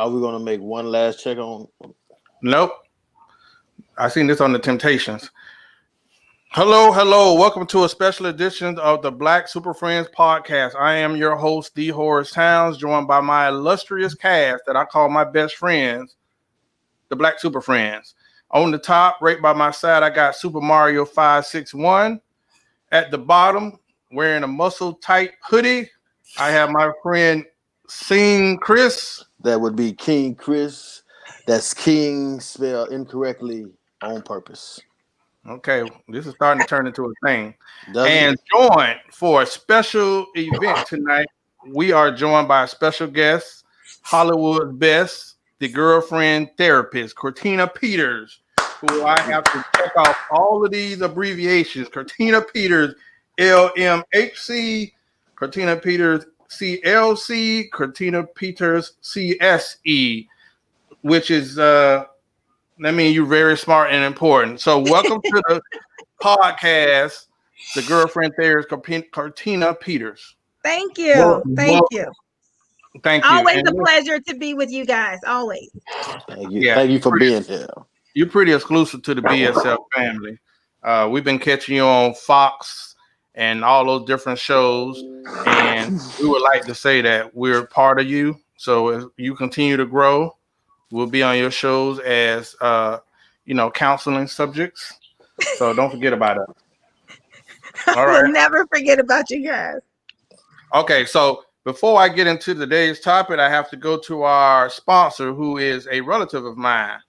Are we gonna make one last check on? Nope. I seen this on the Temptations. Hello. Welcome to a special edition of the Black Super Friends podcast. I am your host, D. Horace Towns, joined by my illustrious cast that I call my best friends, the Black Super Friends. On the top, right by my side, I got Super Mario 561. At the bottom, wearing a muscle-tight hoodie, I have my friend Sing Chris. That would be King Chris. That's King spelled incorrectly on purpose. Okay, this is starting to turn into a thing. Doesn't Joined for a special event tonight, we are joined by a special guest, Hollywood's best, the girlfriend therapist, Cortina Peters, who I have to check off all of these abbreviations. Cortina Peters LMHC, Cortina Peters CLC, Cortina Peters CSE, which is that means you're very smart and important. So welcome to the podcast, the girlfriend therapist, Cortina Peters. Thank you. Thank you. Always a pleasure to be with you guys. Always. Thank you. Yeah, thank you for being here. You're pretty exclusive to the BSF family. We've been catching you on Fox and all those different shows, and we would like to say that we're part of you. So as you continue to grow, we'll be on your shows as counseling subjects. So don't forget about us. All right. We'll never forget about you guys. Okay, so before I get into today's topic, I have to go to our sponsor, who is a relative of mine,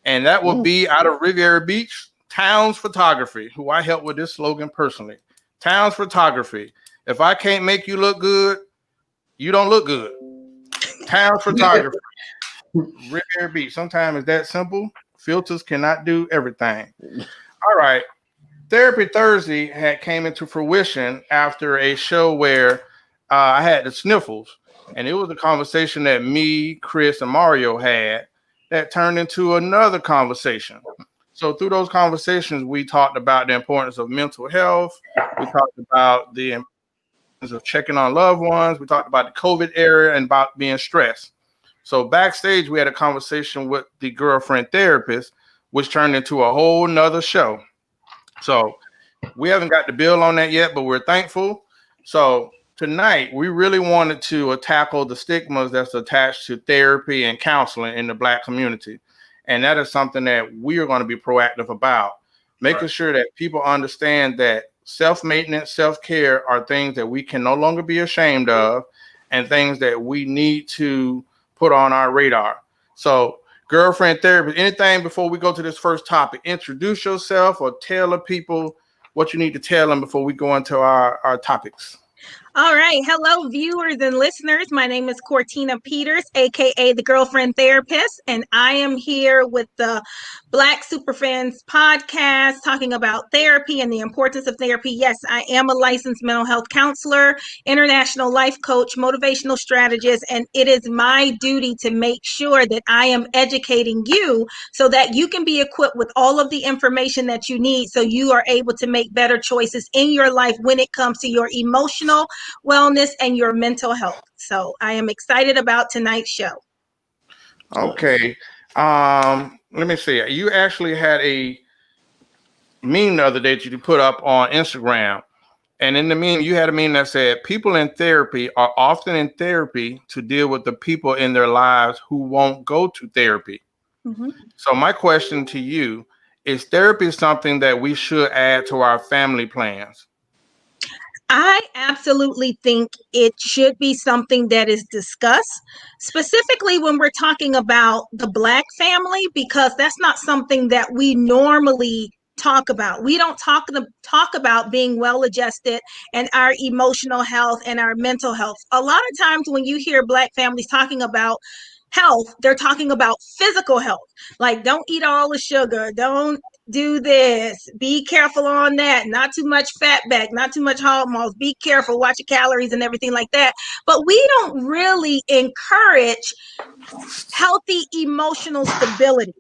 and that will be out of Riviera Beach, Towns Photography, who I help with this slogan personally. Towns Photography. If I can't make you look good, you don't look good. Towns Photography. Riviera Beach. Sometimes it's that simple. Filters cannot do everything. All right. Therapy Thursday came into fruition after a show where I had the sniffles. And it was a conversation that me, Chris, and Mario had that turned into another conversation. So through those conversations, we talked about the importance of mental health. We talked about the importance of checking on loved ones. We talked about the COVID era and about being stressed. So backstage, we had a conversation with the girlfriend therapist, which turned into a whole nother show. So we haven't got the bill on that yet, but we're thankful. So tonight, we really wanted to tackle the stigmas that's attached to therapy and counseling in the Black community. And that is something that we are going to be proactive about, making sure that people understand that self-maintenance, self-care are things that we can no longer be ashamed of and things that we need to put on our radar. So, girlfriend therapy, anything before we go to this first topic, introduce yourself or tell the people what you need to tell them before we go into our topics. All right. Hello, viewers and listeners. My name is Cortina Peters, aka the Girlfriend Therapist, and I am here with the Black Super Friends podcast talking about therapy and the importance of therapy. Yes, I am a licensed mental health counselor, international life coach, motivational strategist, and it is my duty to make sure that I am educating you so that you can be equipped with all of the information that you need so you are able to make better choices in your life when it comes to your emotional wellness and your mental health. So I am excited about tonight's show. Okay. Let me see. You actually had a meme the other day that you put up on Instagram. And in the meme, you had a meme that said, people in therapy are often in therapy to deal with the people in their lives who won't go to therapy. Mm-hmm. So my question to you, is therapy something that we should add to our family plans? I absolutely think it should be something that is discussed, specifically when we're talking about the Black family, because that's not something that we normally talk about. We don't talk about being well-adjusted and our emotional health and our mental health. A lot of times when you hear Black families talking about health, they're talking about physical health. Like, don't eat all the sugar, don't do this, be careful on that, not too much fat back, not too much hormones, be careful, watch your calories and everything like that. But we don't really encourage healthy emotional stability.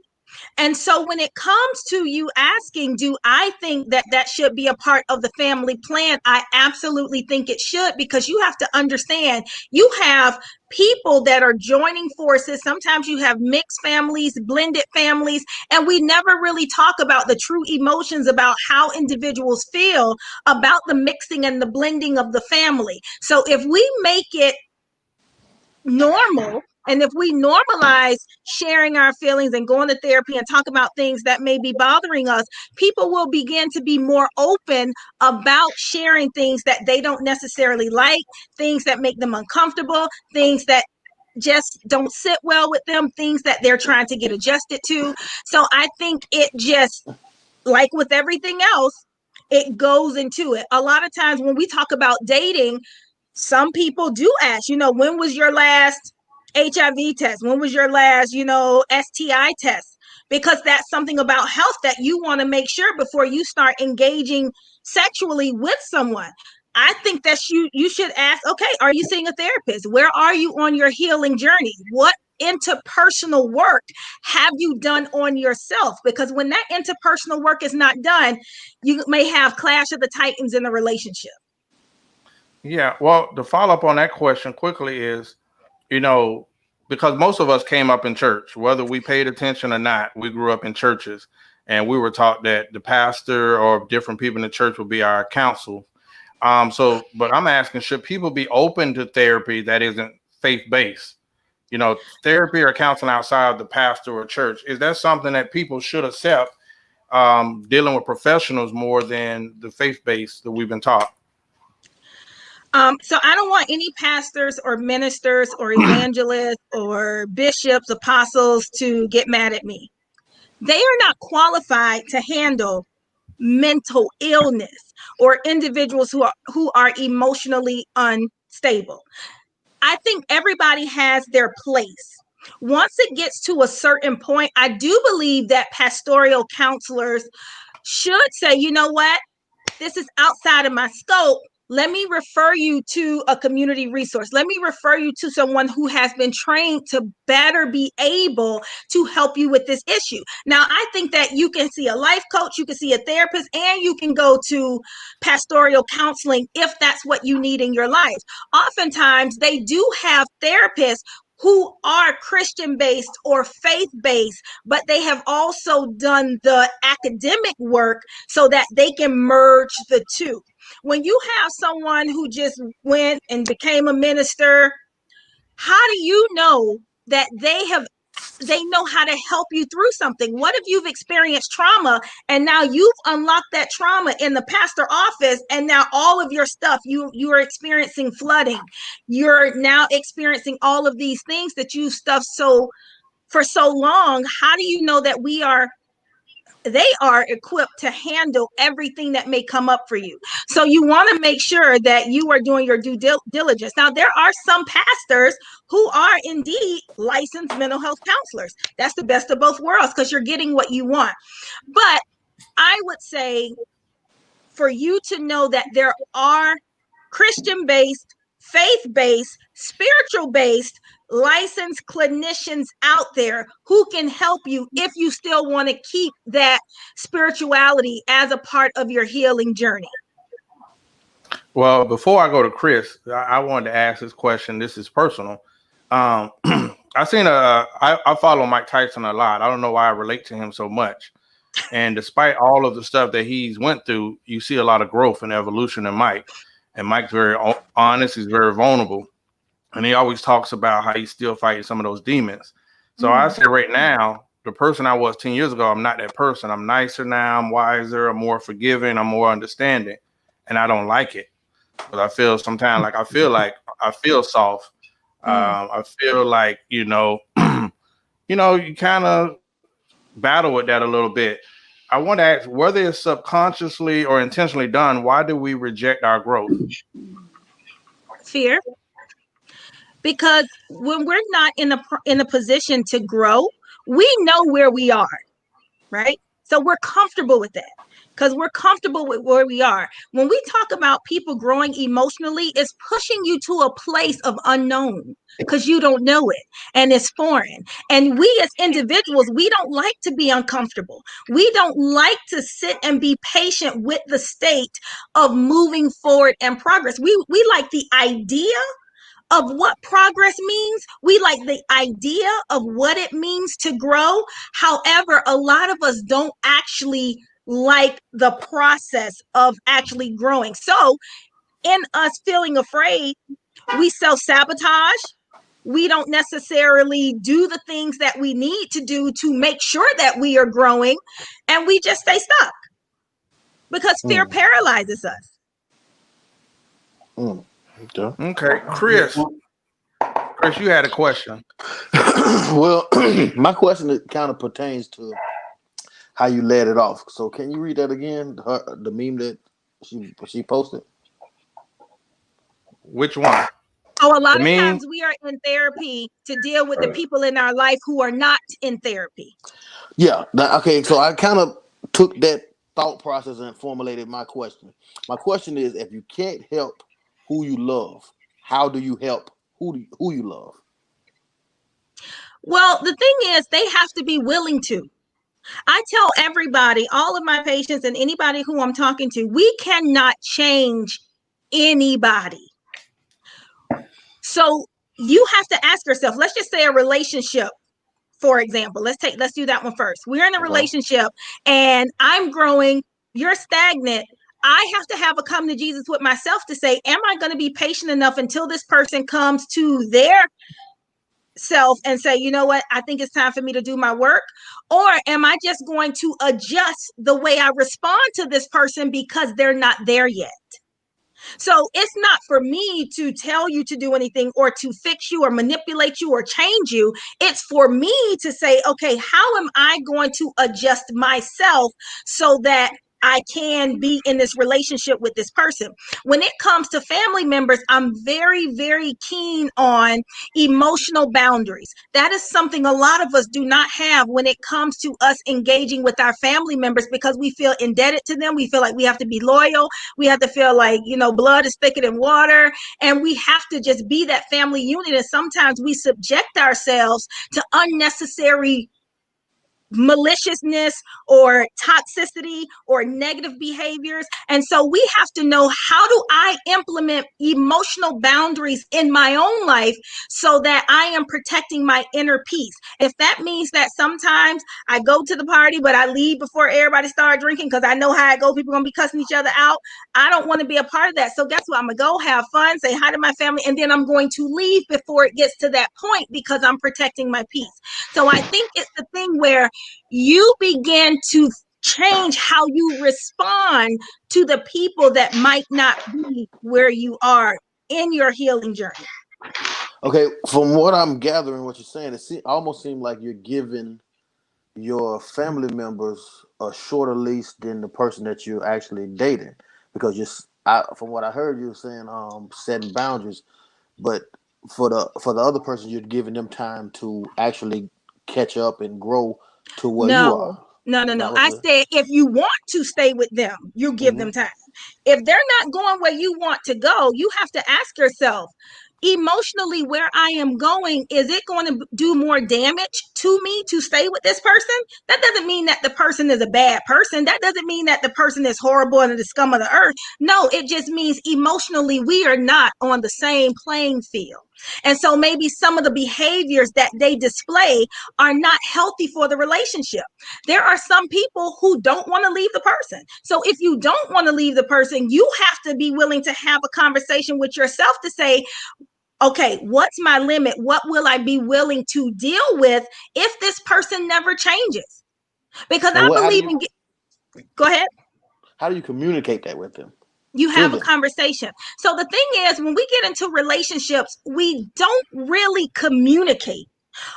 And so when it comes to you asking, do I think that that should be a part of the family plan? I absolutely think it should, because you have to understand, you have people that are joining forces. Sometimes you have mixed families, blended families, and we never really talk about the true emotions about how individuals feel about the mixing and the blending of the family. So if we make it normal, and if we normalize sharing our feelings and going to therapy and talk about things that may be bothering us, people will begin to be more open about sharing things that they don't necessarily like, things that make them uncomfortable, things that just don't sit well with them, things that they're trying to get adjusted to. So I think it just, like with everything else, it goes into it. A lot of times when we talk about dating, some people do ask, when was your last HIV test? When was your last, STI test? Because that's something about health that you want to make sure before you start engaging sexually with someone. I think that you should ask, okay, are you seeing a therapist? Where are you on your healing journey? What interpersonal work have you done on yourself? Because when that interpersonal work is not done, you may have clash of the titans in the relationship. Yeah, well, the follow up on that question quickly is, because most of us came up in church, whether we paid attention or not, we grew up in churches, and we were taught that the pastor or different people in the church would be our counsel. But I'm asking, should people be open to therapy that isn't faith-based? Therapy or counseling outside of the pastor or church, is that something that people should accept, dealing with professionals more than the faith-based that we've been taught? So I don't want any pastors or ministers or evangelists or bishops, apostles to get mad at me. They are not qualified to handle mental illness or individuals who are emotionally unstable. I think everybody has their place. Once it gets to a certain point, I do believe that pastoral counselors should say, you know what, this is outside of my scope. Let me refer you to a community resource. Let me refer you to someone who has been trained to better be able to help you with this issue. Now, I think that you can see a life coach, you can see a therapist, and you can go to pastoral counseling if that's what you need in your life. Oftentimes, they do have therapists who are Christian-based or faith-based, but they have also done the academic work so that they can merge the two. When you have someone who just went and became a minister, how do you know that they know how to help you through something? What if you've experienced trauma and now you've unlocked that trauma in the pastor office, and now all of your stuff, you are experiencing flooding. You're now experiencing all of these things that you stuffed for so long. How do you know that they are equipped to handle everything that may come up for you? So you want to make sure that you are doing your due diligence. Now, there are some pastors who are indeed licensed mental health counselors. That's the best of both worlds, because you're getting what you want. But I would say, for you to know that there are Christian-based, faith-based, spiritual-based licensed clinicians out there who can help you if you still want to keep that spirituality as a part of your healing journey. Well, before I go to Chris, I wanted to ask this question. This is personal. I follow Mike Tyson a lot. I don't know why I relate to him so much. And despite all of the stuff that he's went through, you see a lot of growth and evolution in Mike. And Mike's very honest. He's very vulnerable. And he always talks about how he's still fighting some of those demons. So I say right now, the person I was 10 years ago, I'm not that person. I'm nicer now. I'm wiser. I'm more forgiving. I'm more understanding. And I don't like it. But I feel sometimes I feel soft. I feel like, you kind of battle with that a little bit. I want to ask, whether it's subconsciously or intentionally done, why do we reject our growth? Fear. Because when we're not in a position to grow, we know where we are, right? So we're comfortable with that because we're comfortable with where we are. When we talk about people growing emotionally, it's pushing you to a place of unknown because you don't know it and it's foreign. And we as individuals, we don't like to be uncomfortable. We don't like to sit and be patient with the state of moving forward and progress. We like the idea of what progress means. We like the idea of what it means to grow. However, a lot of us don't actually like the process of actually growing. So in us feeling afraid, we self-sabotage. We don't necessarily do the things that we need to do to make sure that we are growing, and we just stay stuck because fear paralyzes us. Okay, Chris, you had a question. Well, my question kind of pertains to how you led it off. So can you read that again? The meme that she posted. Which one? So a lot of times we are in therapy to deal with the people in our life who are not in therapy. Yeah. Okay. So I kind of took that thought process and formulated my question. My question is, if you can't help who you love, how do you help who you love? Well, the thing is, they have to be willing to. I tell everybody, all of my patients and anybody who I'm talking to, we cannot change anybody. So you have to ask yourself, let's just say a relationship, for example. Let's do that one first. We're in a relationship and I'm growing, you're stagnant. I have to have a come to Jesus with myself to say, am I going to be patient enough until this person comes to their self and say, you know what, I think it's time for me to do my work? Or am I just going to adjust the way I respond to this person because they're not there yet? So it's not for me to tell you to do anything or to fix you or manipulate you or change you. It's for me to say, okay, how am I going to adjust myself so that I can be in this relationship with this person? When it comes to family members, I'm very, very keen on emotional boundaries. That is something a lot of us do not have when it comes to us engaging with our family members because we feel indebted to them. We feel like we have to be loyal. We have to feel like, blood is thicker than water, and we have to just be that family unit. And sometimes we subject ourselves to unnecessary maliciousness or toxicity or negative behaviors. And so we have to know, how do I implement emotional boundaries in my own life so that I am protecting my inner peace? If that means that sometimes I go to the party, but I leave before everybody starts drinking because I know how it goes, people are going to be cussing each other out. I don't want to be a part of that. So guess what? I'm going to go have fun, say hi to my family, and then I'm going to leave before it gets to that point because I'm protecting my peace. So I think it's the thing where you begin to change how you respond to the people that might not be where you are in your healing journey. Okay, from what I'm gathering, what you're saying, it almost seems like you're giving your family members a shorter leash than the person that you're actually dating, because from what I heard, you're saying setting boundaries, but for the other person, you're giving them time to actually catch up and grow to where you are. No. I said, if you want to stay with them, you give them time. If they're not going where you want to go, you have to ask yourself, emotionally, where I am going, is it going to do more damage to me to stay with this person? That doesn't mean that the person is a bad person. That doesn't mean that the person is horrible and the scum of the earth. No, it just means emotionally we are not on the same playing field. And so maybe some of the behaviors that they display are not healthy for the relationship. There are some people who don't want to leave the person. So if you don't want to leave the person, you have to be willing to have a conversation with yourself to say, okay, what's my limit? What will I be willing to deal with if this person never changes? Because I believe go ahead. How do you communicate that with them? You have a conversation. So the thing is, when we get into relationships, we don't really communicate.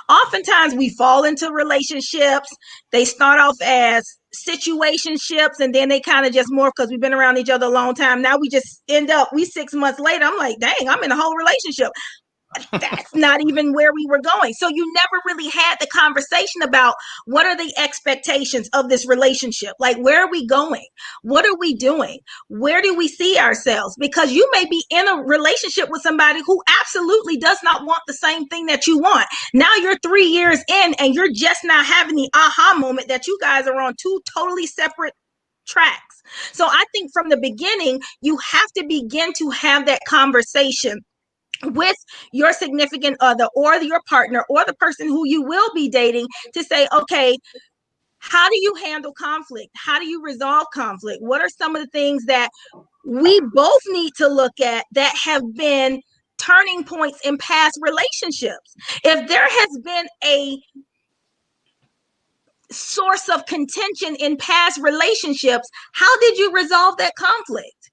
Oftentimes we fall into relationships. They start off as situationships, and then they kind of just morph because we've been around each other a long time. Now we just end up, 6 months later, I'm like, dang, I'm in a whole relationship. that's not even where we were going. So you never really had the conversation about what are the expectations of this relationship? Like, where are we going? What are we doing? Where do we see ourselves? Because you may be in a relationship with somebody who absolutely does not want the same thing that you want. Now you're 3 years in and you're just not having the aha moment that you guys are on two totally separate tracks. So I think from the beginning, you have to begin to have that conversation with your significant other or your partner or the person who you will be dating to say, okay, how do you handle conflict? How do you resolve conflict? What are some of the things that we both need to look at that have been turning points in past relationships? If there has been a source of contention in past relationships, how did you resolve that conflict?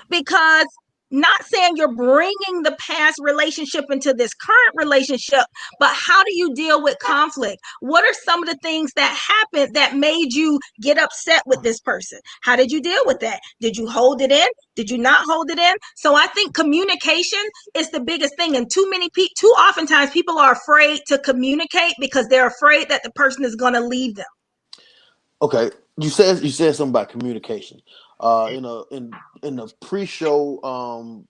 Because not saying you're bringing the past relationship into this current relationship, but how do you deal with conflict? What are some of the things that happened that made you get upset with this person? How did you deal with that? Did you hold it in? Did you not hold it in? So I think communication is the biggest thing. And too oftentimes people are afraid to communicate because they're afraid that the person is going to leave them. Okay, you said something about communication. In the pre-show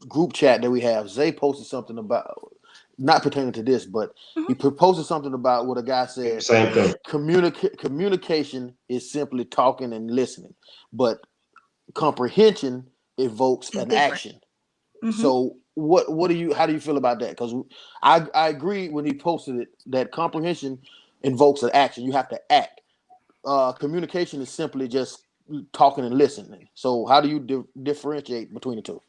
group chat that we have, Zay posted something about, not pertaining to this, but he posted something about what a guy said. Same thing. Communication is simply talking and listening, but comprehension evokes an action. So how do you feel about that? Because I agree when he posted it that comprehension invokes an action. You have to act. Communication is simply just talking and listening. So how do you differentiate between the two?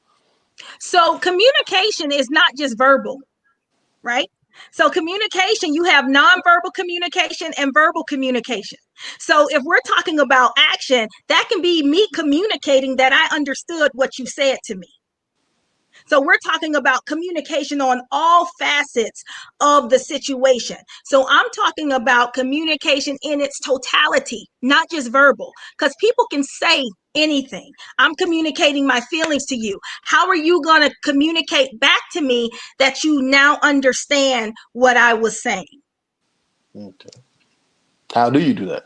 So communication is not just verbal, right? So communication, you have nonverbal communication and verbal communication. So if we're talking about action, that can be me communicating that I understood what you said to me. So we're talking about communication on all facets of the situation. So I'm talking about communication in its totality, not just verbal, because people can say anything. I'm communicating my feelings to you. How are you going to communicate back to me that you now understand what I was saying? Okay. How do you do that?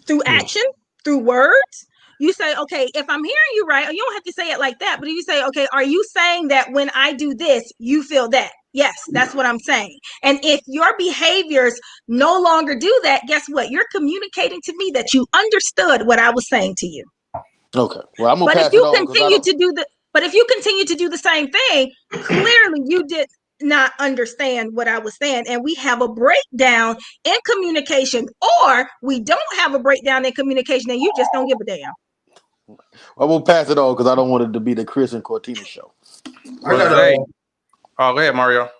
Through action, through words. You say, okay, if I'm hearing you right, you don't have to say it like that, but you say, okay, are you saying that when I do this, you feel that? Yes, that's what I'm saying. And if your behaviors no longer do that, guess what? You're communicating to me that you understood what I was saying to you. Okay. Well, I'm gonna But pass if you it on continue to do the same thing, clearly you did not understand what I was saying, and we have a breakdown in communication, or we don't have a breakdown in communication, and you just don't give a damn. I will pass it on because I don't want it to be the Chris and Cortina show. Go ahead, Mario.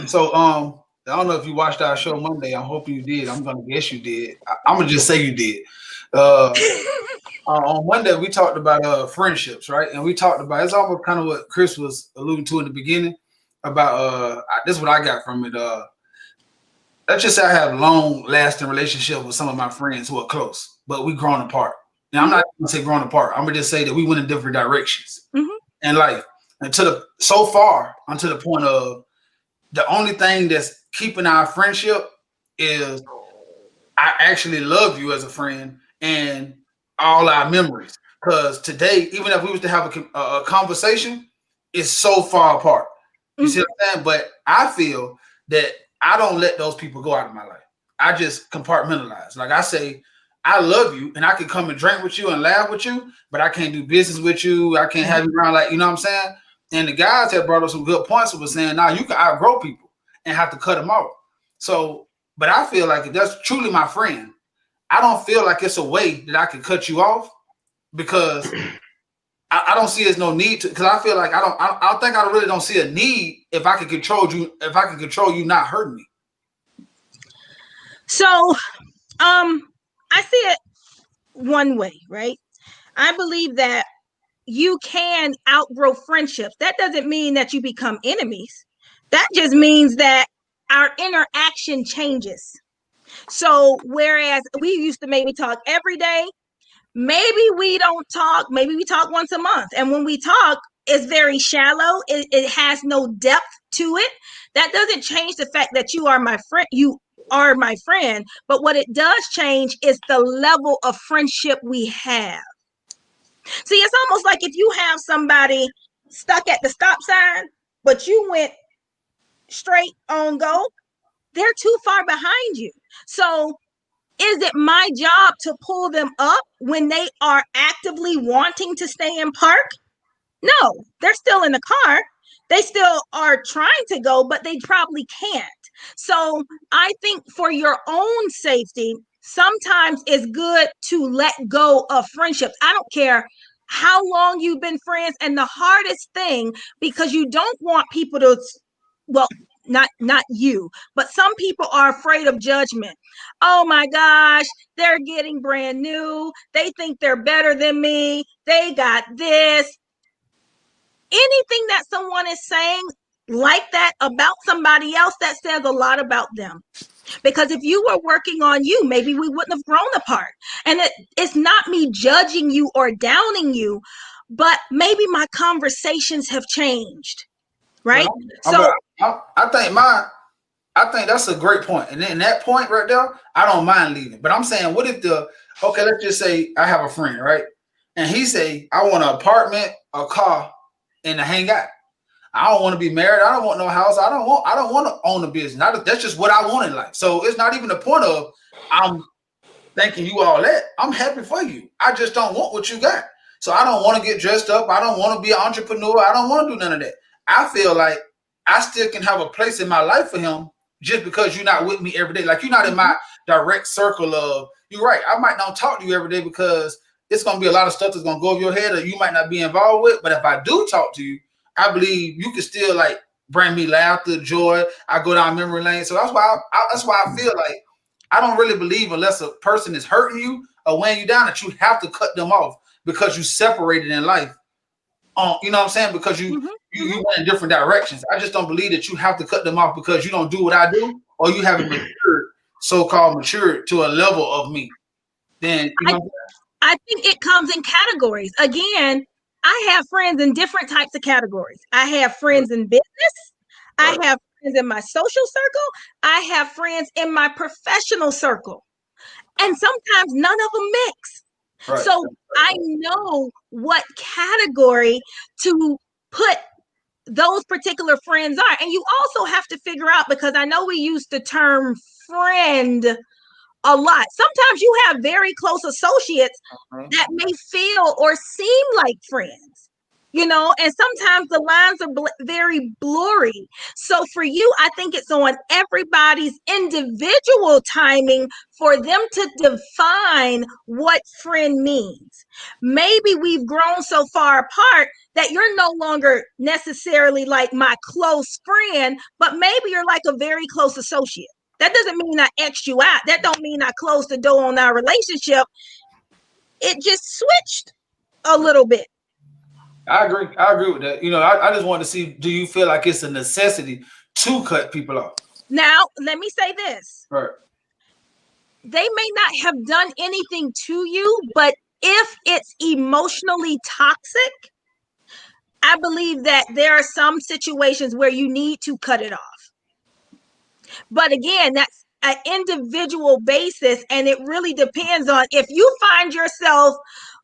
So I don't know if you watched our show Monday. I hope you did. I'm gonna guess you did. I'm gonna just say you did. On Monday we talked about friendships, right? And we talked about, it's almost kind of what Chris was alluding to in the beginning about this is what I got from it. Let's just say I have long-lasting relationship with some of my friends who are close, but we grown apart. Now I'm not gonna say grown apart. I'm gonna just say that we went in different directions in life until the point of the only thing that's keeping our friendship is I actually love you as a friend and all our memories. Because today, even if we was to have a conversation, it's so far apart. You see what I'm saying? But I feel that I don't let those people go out of my life. I just compartmentalize. Like I say, I love you and I can come and drink with you and laugh with you, but I can't do business with you. I can't have you around, like, you know what I'm saying? And the guys have brought up some good points. Was saying, now you can outgrow people and have to cut them off. So, but I feel like if that's truly my friend, I don't feel like it's a way that I can cut you off, because I don't see there's no need to, because I feel like I think I really don't see a need if I can control you, not hurting me. So, I see it one way, right? I believe that you can outgrow friendships. That doesn't mean that you become enemies. That just means that our interaction changes. So whereas we used to maybe talk every day, maybe we don't talk, maybe we talk once a month. And when we talk, is very shallow. It has no depth to it. That doesn't change the fact that you are my friend. You are my friend. But what it does change is the level of friendship we have. See, it's almost like if you have somebody stuck at the stop sign, but you went straight on go, they're too far behind you. So is it my job to pull them up when they are actively wanting to stay in park? No, they're still in the car. They still are trying to go, but they probably can't. So I think for your own safety, sometimes it's good to let go of friendships. I don't care how long you've been friends. And the hardest thing, because you don't want people to, well, not you, but some people are afraid of judgment. Oh my gosh, they're getting brand new. They think they're better than me. They got this. Anything that someone is saying like that about somebody else, that says a lot about them. Because if you were working on you, maybe we wouldn't have grown apart. And it's not me judging you or downing you, but maybe my conversations have changed, right? I think that's a great point. And then that point right there, I don't mind leaving. But I'm saying, what if okay, let's just say I have a friend, right? And he say, I want an apartment, a car, and to hang out. I don't want to be married. I don't want no house. I don't want to own a business. That's just what I want in life. So it's not even the point of I'm thanking you all that. I'm happy for you. I just don't want what you got. So I don't want to get dressed up. I don't want to be an entrepreneur. I don't want to do none of that. I feel like I still can have a place in my life for him just because you're not with me every day. Like you're not in my direct circle of, you're right. I might not talk to you every day because it's going to be a lot of stuff that's going to go over your head or you might not be involved with. But if I do talk to you, I believe you can still like bring me laughter, joy. I go down memory lane. So that's why I feel like I don't really believe unless a person is hurting you or weighing you down that you have to cut them off because you separated in life. You know what I'm saying? Because you went in different directions. I just don't believe that you have to cut them off because you don't do what I do or you haven't matured, so-called matured to a level of me. Then I think it comes in categories. Again, I have friends in different types of categories. I have friends in business. I have friends in my social circle. I have friends in my professional circle. And sometimes none of them mix. Right. So I know what category to put those particular friends are. And you also have to figure out, because I know we use the term friend a lot. Sometimes you have very close associates that may feel or seem like friends, you know, and sometimes the lines are very blurry. So for you, I think it's on everybody's individual timing for them to define what friend means. Maybe we've grown so far apart that you're no longer necessarily like my close friend, but maybe you're like a very close associate. That doesn't mean I X'd you out. That don't mean I closed the door on our relationship. It just switched a little bit. I agree with that. You know, I just wanted to see, do you feel like it's a necessity to cut people off? Now, let me say this. Right. They may not have done anything to you, but if it's emotionally toxic, I believe that there are some situations where you need to cut it off. But again, that's an individual basis, and it really depends on if you find yourself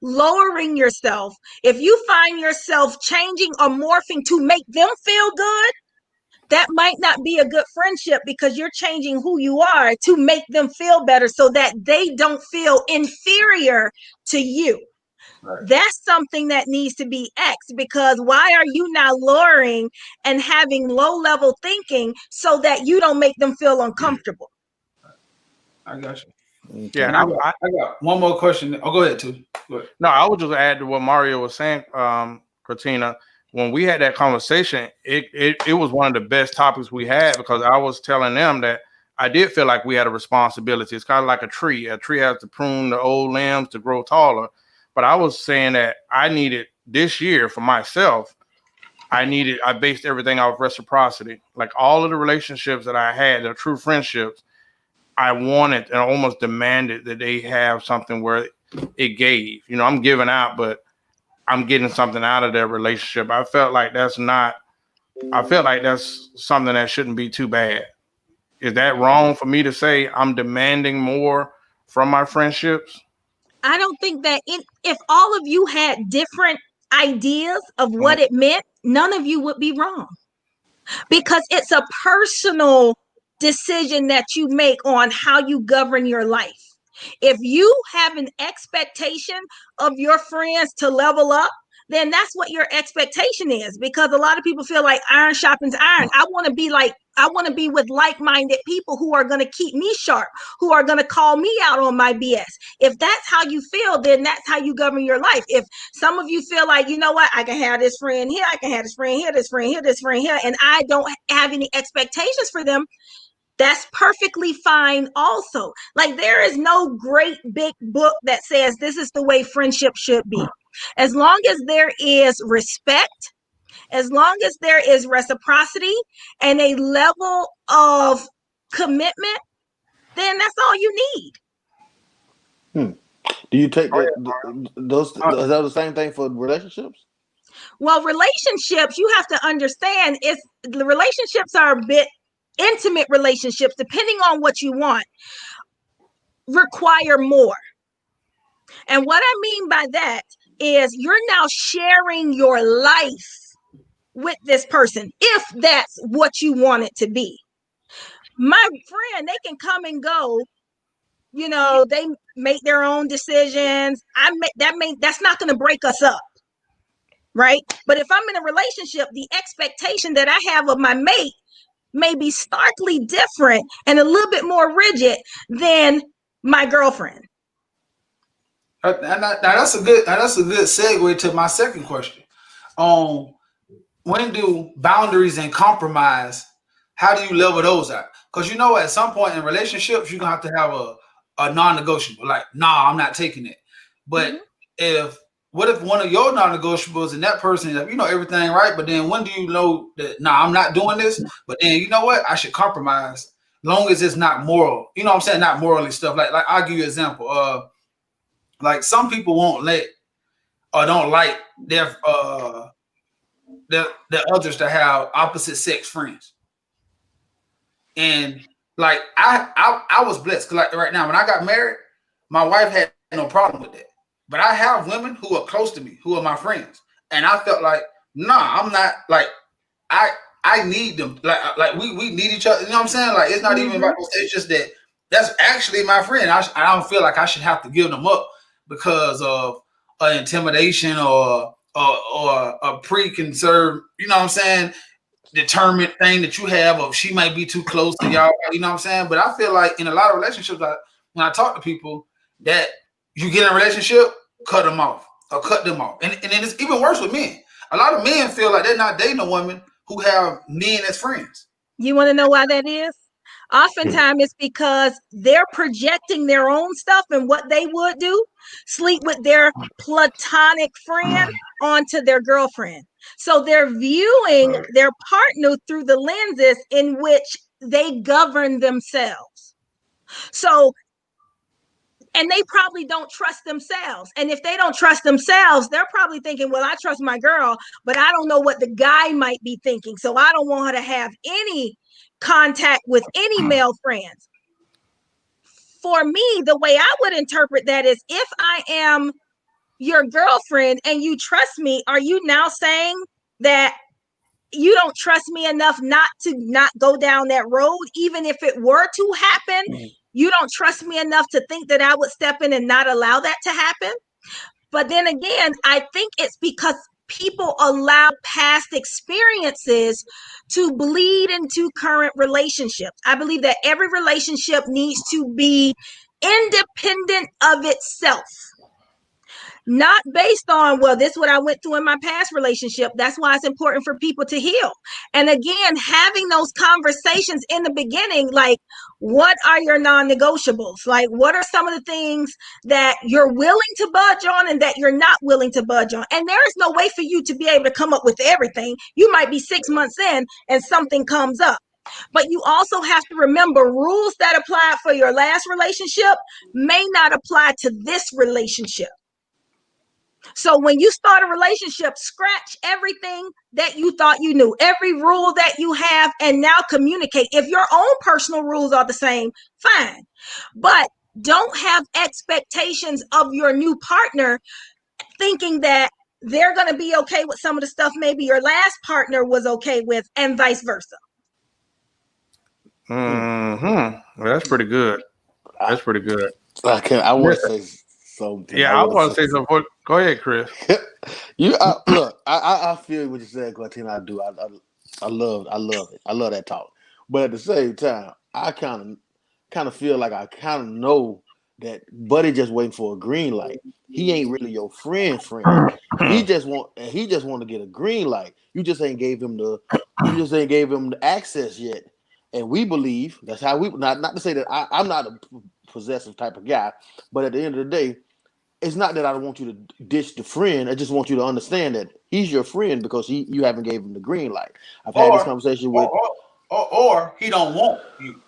lowering yourself, if you find yourself changing or morphing to make them feel good, that might not be a good friendship because you're changing who you are to make them feel better so that they don't feel inferior to you. Right. That's something that needs to be X'd, because why are you now lowering and having low-level thinking so that you don't make them feel uncomfortable? I got you. Yeah, I got one more question. Oh, go ahead, too. No, I would just add to what Mario was saying, Cortina. When we had that conversation, it was one of the best topics we had because I was telling them that I did feel like we had a responsibility. It's kind of like a tree. A tree has to prune the old limbs to grow taller. But I was saying that I needed this year for myself, I based everything off reciprocity. Like all of the relationships that I had, the true friendships, I wanted and almost demanded that they have something where it gave. You know, I'm giving out, but I'm getting something out of their relationship. I felt like that's something that shouldn't be too bad. Is that wrong for me to say I'm demanding more from my friendships? I don't think that if all of you had different ideas of what it meant, none of you would be wrong, because it's a personal decision that you make on how you govern your life. If you have an expectation of your friends to level up, then that's what your expectation is, because a lot of people feel like iron sharpens iron. I want to be with like-minded people who are going to keep me sharp, who are going to call me out on my BS. If that's how you feel, then that's how you govern your life. If some of you feel like, you know what, I can have this friend here, I can have this friend here, this friend here, this friend here, and I don't have any expectations for them, that's perfectly fine also. Like, there is no great big book that says this is the way friendship should be. As long as there is respect, as long as there is reciprocity and a level of commitment, then that's all you need. Do you take that? Is that the same thing for relationships? Well, relationships, you have to understand, the relationships are a bit intimate. Relationships, depending on what you want, require more. And what I mean by that is you're now sharing your life with this person, if that's what you want it to be. My friend, they can come and go, they make their own decisions. That's not going to break us up, right? But if I'm in a relationship, the expectation that I have of my mate may be starkly different and a little bit more rigid than my girlfriend. Now that's a good segue to my second question. When do boundaries and compromise, how do you level those out? Because at some point in relationships, you're gonna have to have a non-negotiable. Like, nah, I'm not taking it. But what if one of your non-negotiables and that person, everything right, but then when do you know that, nah, I'm not doing this, but then you know what, I should compromise, long as it's not moral. You know what I'm saying? Not morally stuff. Like I'll give you an example. Like, some people won't let or don't like their others to have opposite sex friends. And like I was blessed, because like right now, when I got married, my wife had no problem with that. But I have women who are close to me, who are my friends, and I felt like, nah, I'm not, like, I need them. Like we need each other. You know what I'm saying? Like, it's not even about, it's just that that's actually my friend. I don't feel like I should have to give them up because of intimidation or a preconceived, you know what I'm saying, determined thing that you have of she might be too close to y'all. You know what I'm saying? But I feel like in a lot of relationships, when I talk to people, that you get in a relationship, cut them off. And then it's even worse with men. A lot of men feel like they're not dating a woman who have men as friends. You want to know why that is? Oftentimes it's because they're projecting their own stuff and what they would do, sleep with their platonic friend onto their girlfriend. So they're viewing their partner through the lenses in which they govern themselves. So, and they probably don't trust themselves. And if they don't trust themselves, they're probably thinking, well, I trust my girl, but I don't know what the guy might be thinking. So I don't want her to have any contact with any male friends. For me, the way I would interpret that is, if I am your girlfriend and you trust me, are you now saying that you don't trust me enough not go down that road? Even if it were to happen, you don't trust me enough to think that I would step in and not allow that to happen? But then again, I think it's because people allow past experiences to bleed into current relationships. I believe that every relationship needs to be independent of itself, not based on, well, this is what I went through in my past relationship. That's why it's important for people to heal. And again, having those conversations in the beginning, like, what are your non-negotiables? Like, what are some of the things that you're willing to budge on and that you're not willing to budge on? And there is no way for you to be able to come up with everything. You might be 6 months in and something comes up. But you also have to remember, rules that apply for your last relationship may not apply to this relationship. So when you start a relationship, scratch everything that you thought you knew, every rule that you have, and now communicate. If your own personal rules are the same, fine. But don't have expectations of your new partner thinking that they're going to be okay with some of the stuff maybe your last partner was okay with, and vice versa. Well, that's pretty good. That's pretty good. I want to say something. Yeah, I want to say something. Go ahead, Chris. Look, I feel what you said, Cortina. I do. I love it. I love that talk. But at the same time, I kind of feel like I kind of know that Buddy just waiting for a green light. He ain't really your friend. He just want to get a green light. You just ain't gave him the access yet. And we believe that's how we not to say that I'm not a possessive type of guy, but at the end of the day, it's not that I don't want you to ditch the friend. I just want you to understand that he's your friend because you haven't gave him the green light. I've had this conversation with, or he don't want you,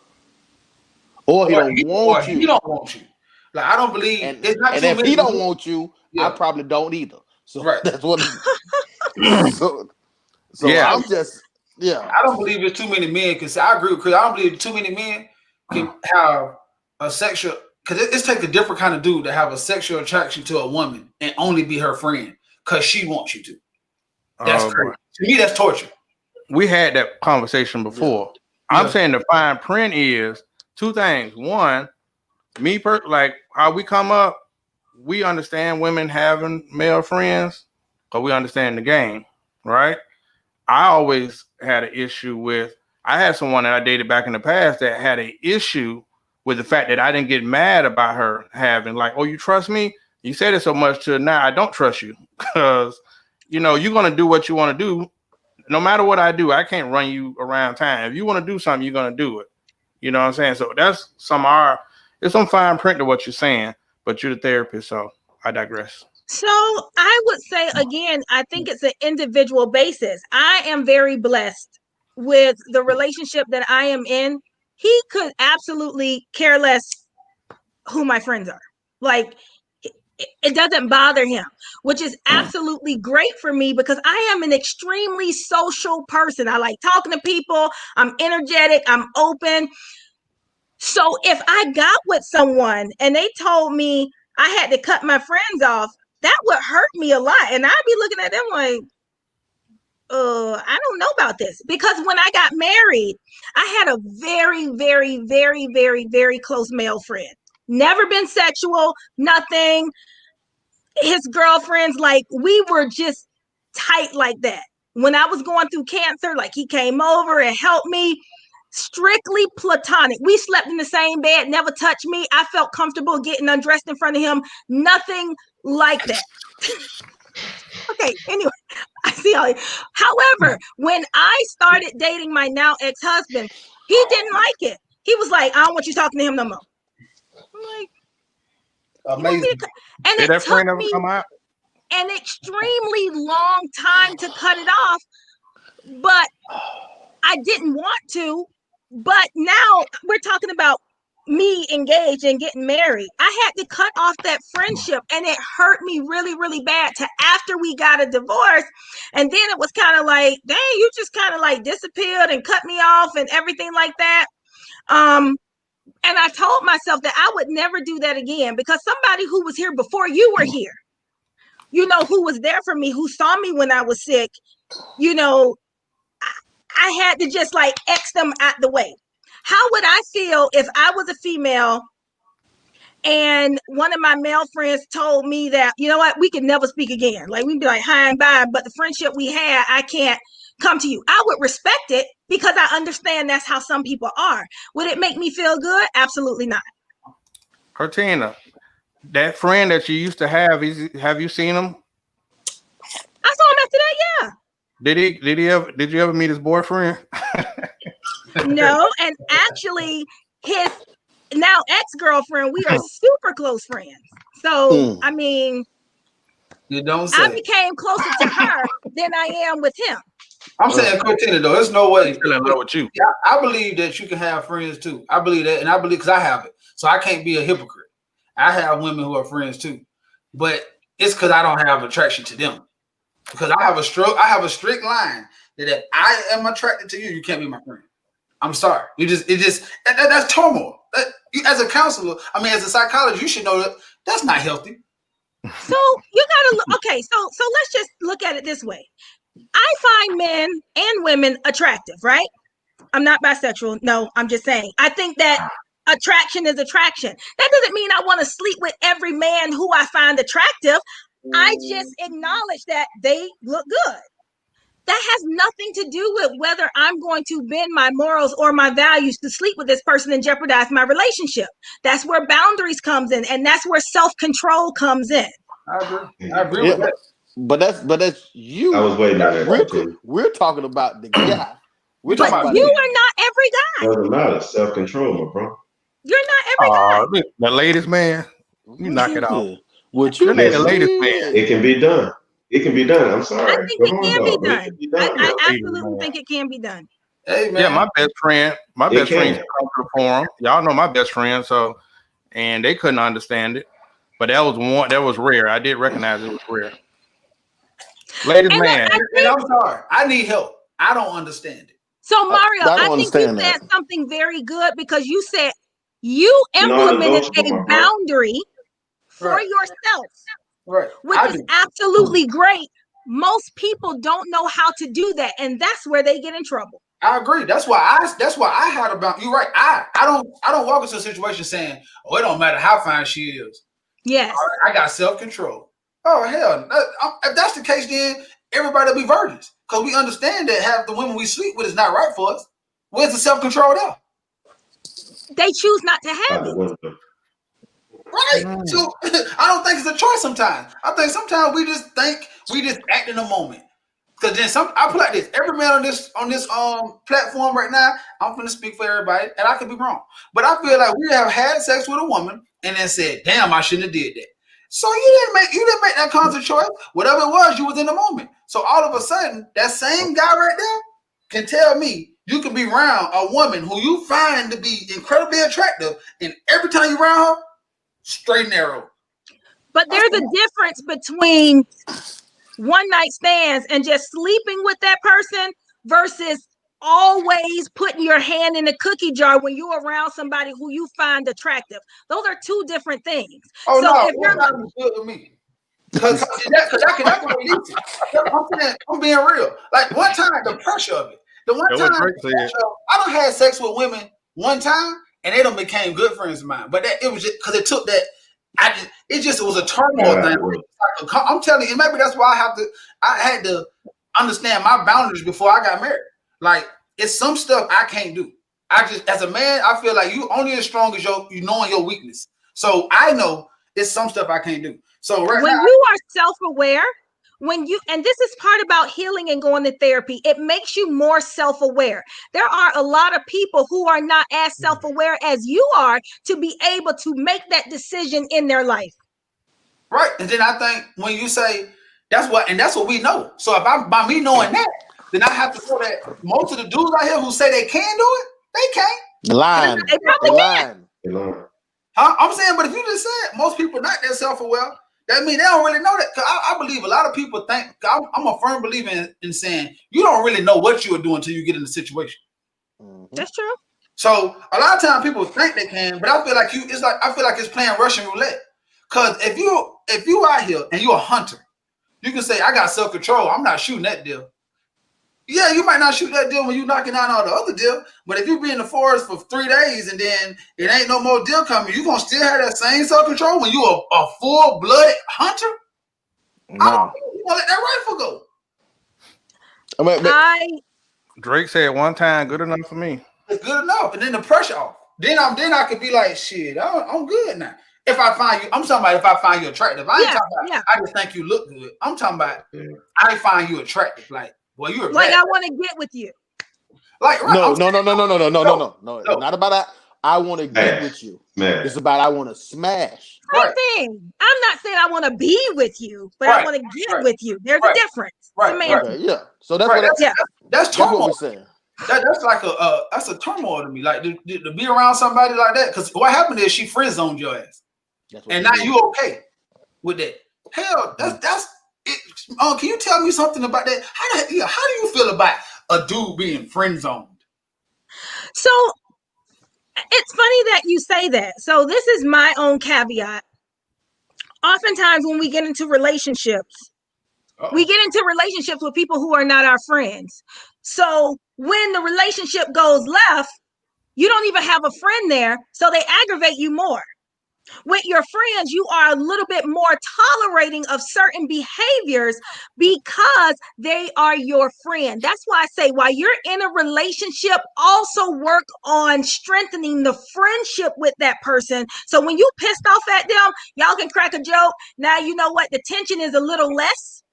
or he don't want you. He don't want you. Like I don't believe. And if he don't want you, I probably don't either. So that's what. so yeah, I'm just. Yeah, I don't believe there's too many men can say. I agree with Chris. I don't believe too many men can have a sexual, because it's take a different kind of dude to have a sexual attraction to a woman and only be her friend because she wants you to. That's crazy. To me, that's torture. We had that conversation before. Yeah. I'm saying the fine print is two things. One, like how we come up, we understand women having male friends because we understand the game, right? I always had an issue with, I had someone that I dated back in the past that had an issue with the fact that I didn't get mad about her having like, oh, you trust me? You said it so much to now I don't trust you because, you're going to do what you want to do. No matter what I do, I can't run you around town. If you want to do something, you're going to do it. You know what I'm saying? So that's it's some fine print to what you're saying, but you're the therapist. So I digress. So I would say, again, I think it's an individual basis. I am very blessed with the relationship that I am in. He could absolutely care less who my friends are. Like, it doesn't bother him, which is absolutely great for me because I am an extremely social person. I like talking to people. I'm energetic. I'm open. So if I got with someone and they told me I had to cut my friends off, that would hurt me a lot. And I'd be looking at them like, I don't know about this. Because when I got married, I had a very, very, very, very, very close male friend. Never been sexual, nothing. His girlfriends, like, we were just tight like that. When I was going through cancer, like, he came over and helped me. Strictly platonic. We slept in the same bed, never touched me. I felt comfortable getting undressed in front of him. Nothing like that. Okay, anyway, I see all. However, when I started dating my now ex-husband, he didn't like it. He was like, I don't want you talking to him no more. I'm like, amazing. And it took me an extremely long time to cut it off, but I didn't want to. But now we're talking about me engaged and getting married. I had to cut off that friendship, and it hurt me really, really bad to after we got a divorce. And then it was kind of like, dang, you just kind of like disappeared and cut me off and everything like that. And I told myself that I would never do that again because somebody who was here before you were here, who was there for me, who saw me when I was sick, I had to just like X them out the way. How would I feel if I was a female and one of my male friends told me that, you know what, we could never speak again. Like we'd be like, hi and bye, but the friendship we had, I can't come to you. I would respect it because I understand that's how some people are. Would it make me feel good? Absolutely not. Cortina, that friend that you used to have you seen him? I saw him after that, yeah. Did you ever meet his boyfriend? No, and actually his now ex-girlfriend, we are super close friends. So I mean, you don't say. I became closer to her than I am with him. I'm saying, Cortina, though, there's no way. Still in love with you. Yeah, I believe that you can have friends too. I believe that, and I believe because I have it, so I can't be a hypocrite. I have women who are friends too, but it's because I don't have attraction to them. Because I have a strict line that if I am attracted to you, you can't be my friend. I'm sorry. That's turmoil. As a counselor, as a psychologist, you should know that that's not healthy. So you gotta look. Okay, so let's just look at it this way. I find men and women attractive, right? I'm not bisexual. No, I'm just saying. I think that attraction is attraction. That doesn't mean I want to sleep with every man who I find attractive. I just acknowledge that they look good. That has nothing to do with whether I'm going to bend my morals or my values to sleep with this person and jeopardize my relationship. That's where boundaries comes in, and that's where self-control comes in. I agree with that. But that's you. I was waiting on that. We're talking about the guy. But you are not every guy. Doesn't matter. Self-control, my bro. You're not every guy. The ladies, man, you knock it off. What you the ladies, man? It can be done. It can be done. I'm sorry. I think it can be done. I absolutely think it can be done. Hey, man. Yeah, my best friend come to the forum. Y'all know my best friend, and they couldn't understand it. But that was rare. I did recognize it was rare. Ladies, man. And I'm sorry. I need help. I don't understand it. So Mario, I think you said something very good because you said you implemented a boundary for yourself. Right. Which is absolutely great. Most people don't know how to do that, and that's where they get in trouble. I agree. That's why I had about you right. I don't walk into a situation saying, "Oh, it don't matter how fine she is." Yes. I got self-control. Oh hell, if that's the case, then everybody will be virgins because we understand that half the women we sleep with is not right for us. Where's the self-control there? They choose not to have it. Right. So I don't think it's a choice sometimes. I think sometimes we just act in a moment. Because then I put like this. Every man on this platform right now, I'm gonna speak for everybody, and I could be wrong. But I feel like we have had sex with a woman and then said, damn, I shouldn't have did that. So you didn't make that conscious choice. Whatever it was, you was in the moment. So all of a sudden, that same guy right there can tell me you can be around a woman who you find to be incredibly attractive, and every time you around her, straight and narrow. But there's a difference between one night stands and just sleeping with that person versus always putting your hand in the cookie jar when you're around somebody who you find attractive. Those are two different things. Oh, so no, if you're not good with me, because I can release it. I'm being real. Like one time, the pressure of it. The one time I done had sex with women one time, and they done became good friends of mine. But it was just because it took that. It was a turmoil thing. I'm telling you, and maybe that's why I had to understand my boundaries before I got married. Like it's some stuff I can't do. As a man, I feel like you only as strong as you knowing your weakness. So I know it's some stuff I can't do. So when you are self-aware, and this is part about healing and going to therapy, it makes you more self-aware. There are a lot of people who are not as self-aware as you are to be able to make that decision in their life. Right. And then I think when you say that's what we know. So if by me knowing that, then I have to know that most of the dudes out here who say they can do it, they can't. The line. They probably can. Huh? I'm saying, but if you just said most people not that self-aware, that means they don't really know that. Because I believe a lot of people think, I'm a firm believer in saying you don't really know what you are doing until you get in the situation. Mm-hmm. That's true. So a lot of times people think they can, but I feel like it's playing Russian roulette. Because if you out here and you're a hunter, you can say, I got self-control. I'm not shooting that deal. Yeah, you might not shoot that deal when you're knocking down all the other deal. But if you be in the forest for 3 days and then it ain't no more deal coming, you going to still have that same self-control when you a full-blooded hunter? No. You going to let that rifle go? Drake said one time, good enough for me. It's good enough. And then the pressure off. Then I could be like, shit, I'm good now. If I find you, I'm talking about if I find you attractive. I ain't talking about I just think you look good. I'm talking about I find you attractive. Like, well, you're like I want to get with you. Like right, no. It's not about that. I want to get with you. It's about I want to smash. Same thing. I'm not saying I want to be with you, but I want to get with you. There's a difference. Yeah. So that's what we're saying. That's like that's a turmoil to me. Like to be around somebody like that. Because what happened is she friend zoned your ass, and now you okay with that. hell, that's it. Can you tell me something about that? How do you feel about a dude being friend zoned? So it's funny that you say that. So this is my own caveat. Oftentimes when we get into relationships, we get into relationships with people who are not our friends. So when the relationship goes left, you don't even have a friend there, so they aggravate you more. With your friends, you are a little bit more tolerating of certain behaviors because they are your friend. That's why I say, while you're in a relationship, also work on strengthening the friendship with that person. So when you pissed off at them, y'all can crack a joke. Now you know what? The tension is a little less,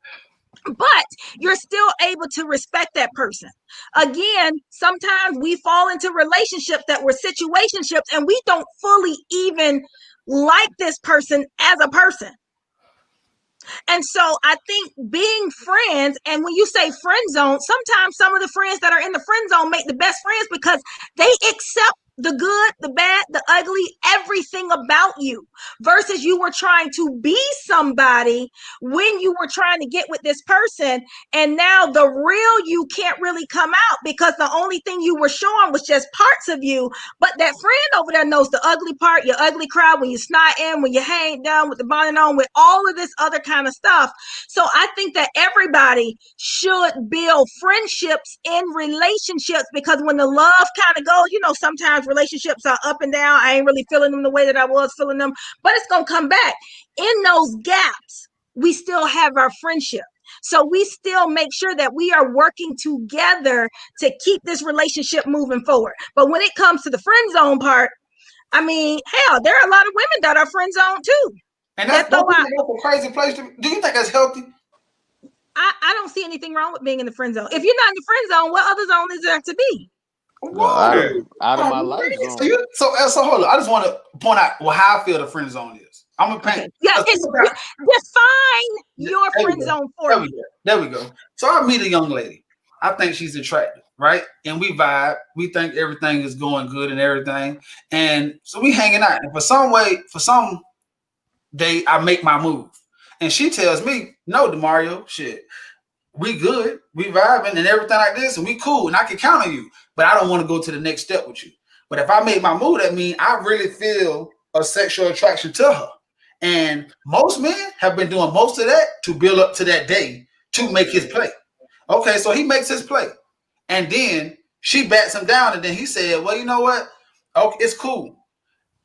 but you're still able to respect that person. Again, sometimes we fall into relationships that were situationships and we don't fully even like this person as a person. And so I think being friends, and when you say friend zone, sometimes some of the friends that are in the friend zone make the best friends because they accept the good, the bad, the ugly, everything about you, versus you were trying to be somebody when you were trying to get with this person. And now the real you can't really come out because the only thing you were showing was just parts of you. But that friend over there knows the ugly part, your ugly crowd, when you snotting, when you hang down with the bonnet on, with all of this other kind of stuff. So I think that everybody should build friendships in relationships, because when the love kind of goes, sometimes relationships are up and down. I ain't really feeling them the way that I was feeling them, but it's going to come back. In those gaps, we still have our friendship. So we still make sure that we are working together to keep this relationship moving forward. But when it comes to the friend zone part, I mean, hell, there are a lot of women that are friend zone too. And that's a crazy place to. Do you think that's healthy? I don't see anything wrong with being in the friend zone. If you're not in the friend zone, what other zone is there to be? Out of my life zone. So hold on. I just want to point out how I feel the friend zone is. I'm gonna paint. Yeah, define your friend zone for me. There we go. So I meet a young lady. I think she's attractive, right? And we vibe. We think everything is going good and everything. And so we hanging out. And for some day, I make my move. And she tells me, no, DeMario, shit, we good. We vibing and everything like this. And we cool. And I can count on you. But I don't want to go to the next step with you. But if I make my move, that means I really feel a sexual attraction to her. And most men have been doing most of that to build up to that day to make his play. Okay, so he makes his play. And then she bats him down. And then he said, well, you know what? Okay, it's cool.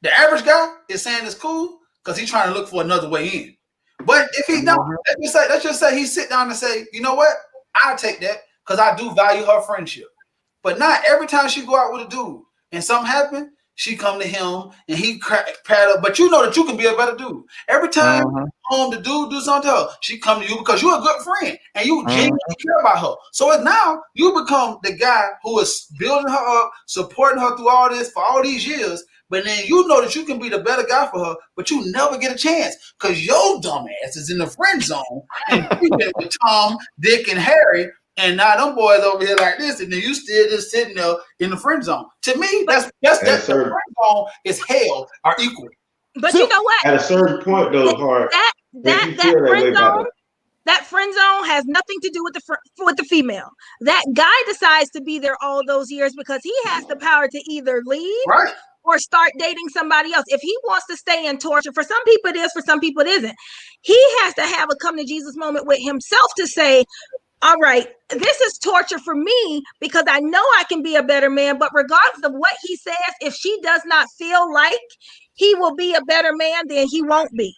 The average guy is saying it's cool because he's trying to look for another way in. But if he don't, let's just say he sit down and say, you know what? I'll take that because I do value her friendship. But not every time she go out with a dude and something happen, she come to him and he pat up. But you know that you can be a better dude. Every time the dude do something to her, she come to you because you're a good friend and you genuinely care about her. So now you become the guy who is building her up, supporting her through all this for all these years. But then you know that you can be the better guy for her, but you never get a chance because your dumb ass is in the friend zone and you been with Tom, Dick, and Harry. And now them boys over here like this, and then you still just sitting there in the friend zone. To me, that's the friend zone is hell are equal. But you know what? At a certain point, though, Hart, that friend zone has nothing to do with the female. That guy decides to be there all those years because he has the power to either leave or start dating somebody else. If he wants to stay in torture, for some people it is, for some people it isn't. He has to have a come to Jesus moment with himself to say, all right, this is torture for me because I know I can be a better man, but regardless of what he says, if she does not feel like he will be a better man, then he won't be.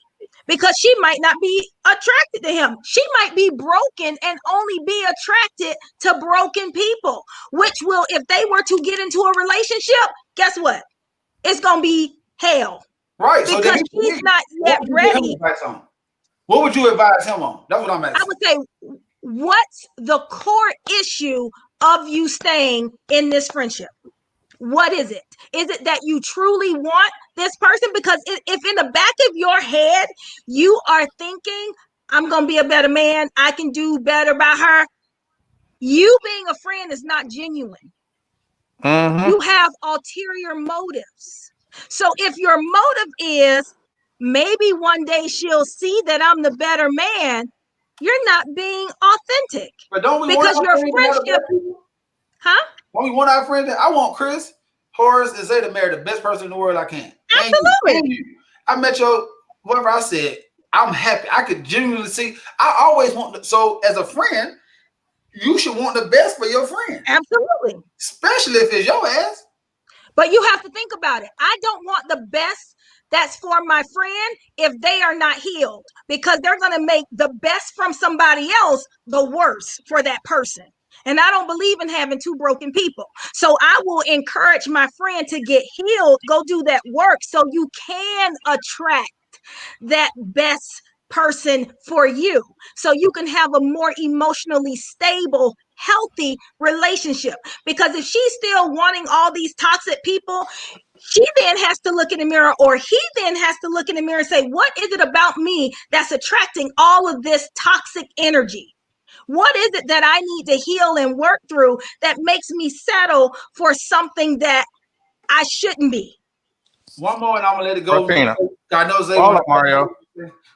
Because she might not be attracted to him. She might be broken and only be attracted to broken people, which will, if they were to get into a relationship, guess what? It's going to be hell. Right. Because so she's not yet ready. What would you advise him on? That's what I'm asking. I would say, what's the core issue of you staying in this friendship? What is it? Is it that you truly want this person? Because if in the back of your head, you are thinking, I'm going to be a better man, I can do better by her, you being a friend is not genuine. You have ulterior motives. So if your motive is, maybe one day she'll see that I'm the better man. You're not being authentic. But don't we because want your our friends to have the friendship, best people? huh? Don't we want our friends? I want Chris, Horace, and Zay to marry the best person in the world I can. Absolutely. And you. I met your whatever I said. I'm happy. I could genuinely see. I always want. So as a friend, you should want the best for your friend. Absolutely. Especially if it's your ass. But you have to think about it. I don't want the best that's for my friend if they are not healed, because they're going to make the best from somebody else the worst for that person. And I don't believe in having two broken people. So I will encourage my friend to get healed, go do that work so you can attract that best person for you, so you can have a more emotionally stable, healthy relationship. Because if she's still wanting all these toxic people, she then has to look in the mirror, or he then has to look in the mirror and say, what is it about me that's attracting all of this toxic energy? What is it that I need to heal and work through that makes me settle for something that I shouldn't be? One more and I'm gonna let it go. Cortina. God knows they Hold up, Mario.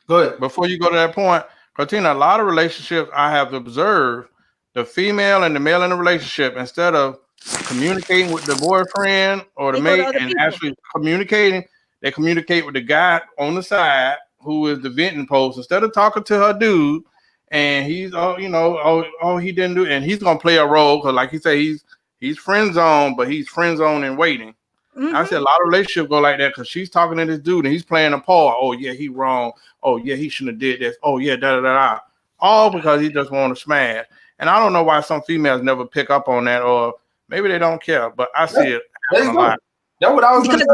Go ahead. Before you go to that point, Cortina, a lot of relationships I have observed, the female and the male in the relationship, instead of communicating with the boyfriend or the They go to mate other and people. actually communicating, they communicate with the guy on the side who is the venting post, instead of talking to her dude. And he's he didn't do, and he's gonna play a role because, like he said, he's friend zone, but he's friend zone and waiting. Mhm. I said a lot of relationships go like that because she's talking to this dude and he's playing a part. Oh yeah, he wrong. Oh yeah, he shouldn't have did this. Oh yeah, da da da da. All because he just want to smash. And I don't know why some females never pick up on that, or maybe they don't care. But I see it happen a lot. That's what I was gonna say.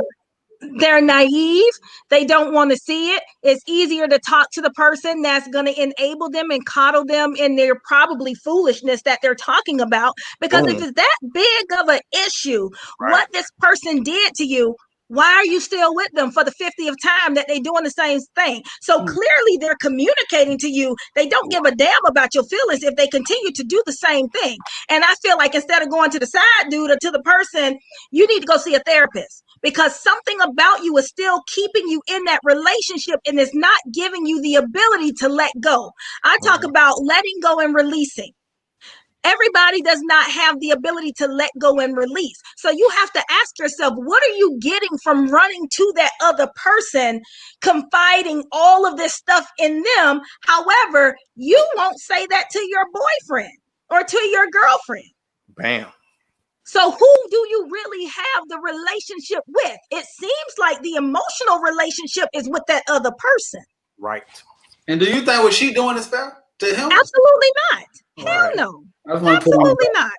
They're naive. They don't want to see it. It's easier to talk to the person that's going to enable them and coddle them in their probably foolishness that they're talking about. Because if it's that big of an issue, what this person did to you, why are you still with them for the 50th time that they're doing the same thing? So clearly they're communicating to you. They don't give a damn about your feelings if they continue to do the same thing. And I feel like instead of going to the side dude or to the person, you need to go see a therapist, because something about you is still keeping you in that relationship and is not giving you the ability to let go. I talk about letting go and releasing. Everybody does not have the ability to let go and release. So you have to ask yourself, what are you getting from running to that other person, confiding all of this stuff in them? However, you won't say that to your boyfriend or to your girlfriend. Bam. So who do you really have the relationship with? It seems like the emotional relationship is with that other person. Right. And do you think what she doing is fair to him? Absolutely not. Hell no. Absolutely not.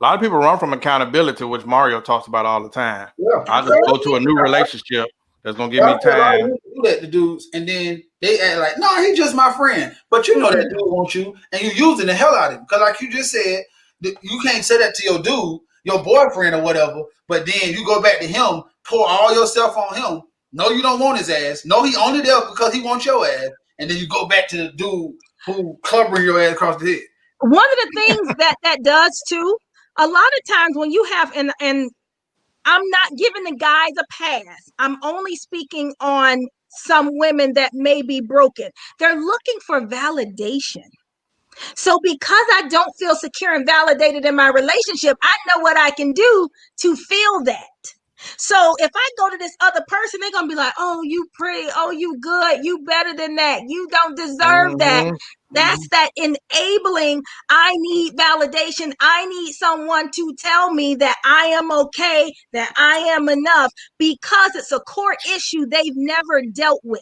A lot of people run from accountability, which Mario talks about all the time. Yeah. I just go to a new relationship that's gonna give me time. Do that to dudes, and then they act like, no, he's just my friend. But you know that dude wants you, and you using the hell out of him. Because like you just said, you can't say that to your dude, your boyfriend or whatever, but then you go back to him, pour all yourself on him. No, you don't want his ass. No, he only there because he wants your ass. And then you go back to the dude who clubbering your ass across the head. One of the things that does too, a lot of times when you have, and I'm not giving the guys a pass, I'm only speaking on some women that may be broken. They're looking for validation. So because I don't feel secure and validated in my relationship, I know what I can do to feel that. So if I go to this other person, they're going to be like, oh, you pretty, oh, you good, you better than that, you don't deserve that. That's that enabling. I need validation. I need someone to tell me that I am okay, that I am enough, because it's a core issue they've never dealt with.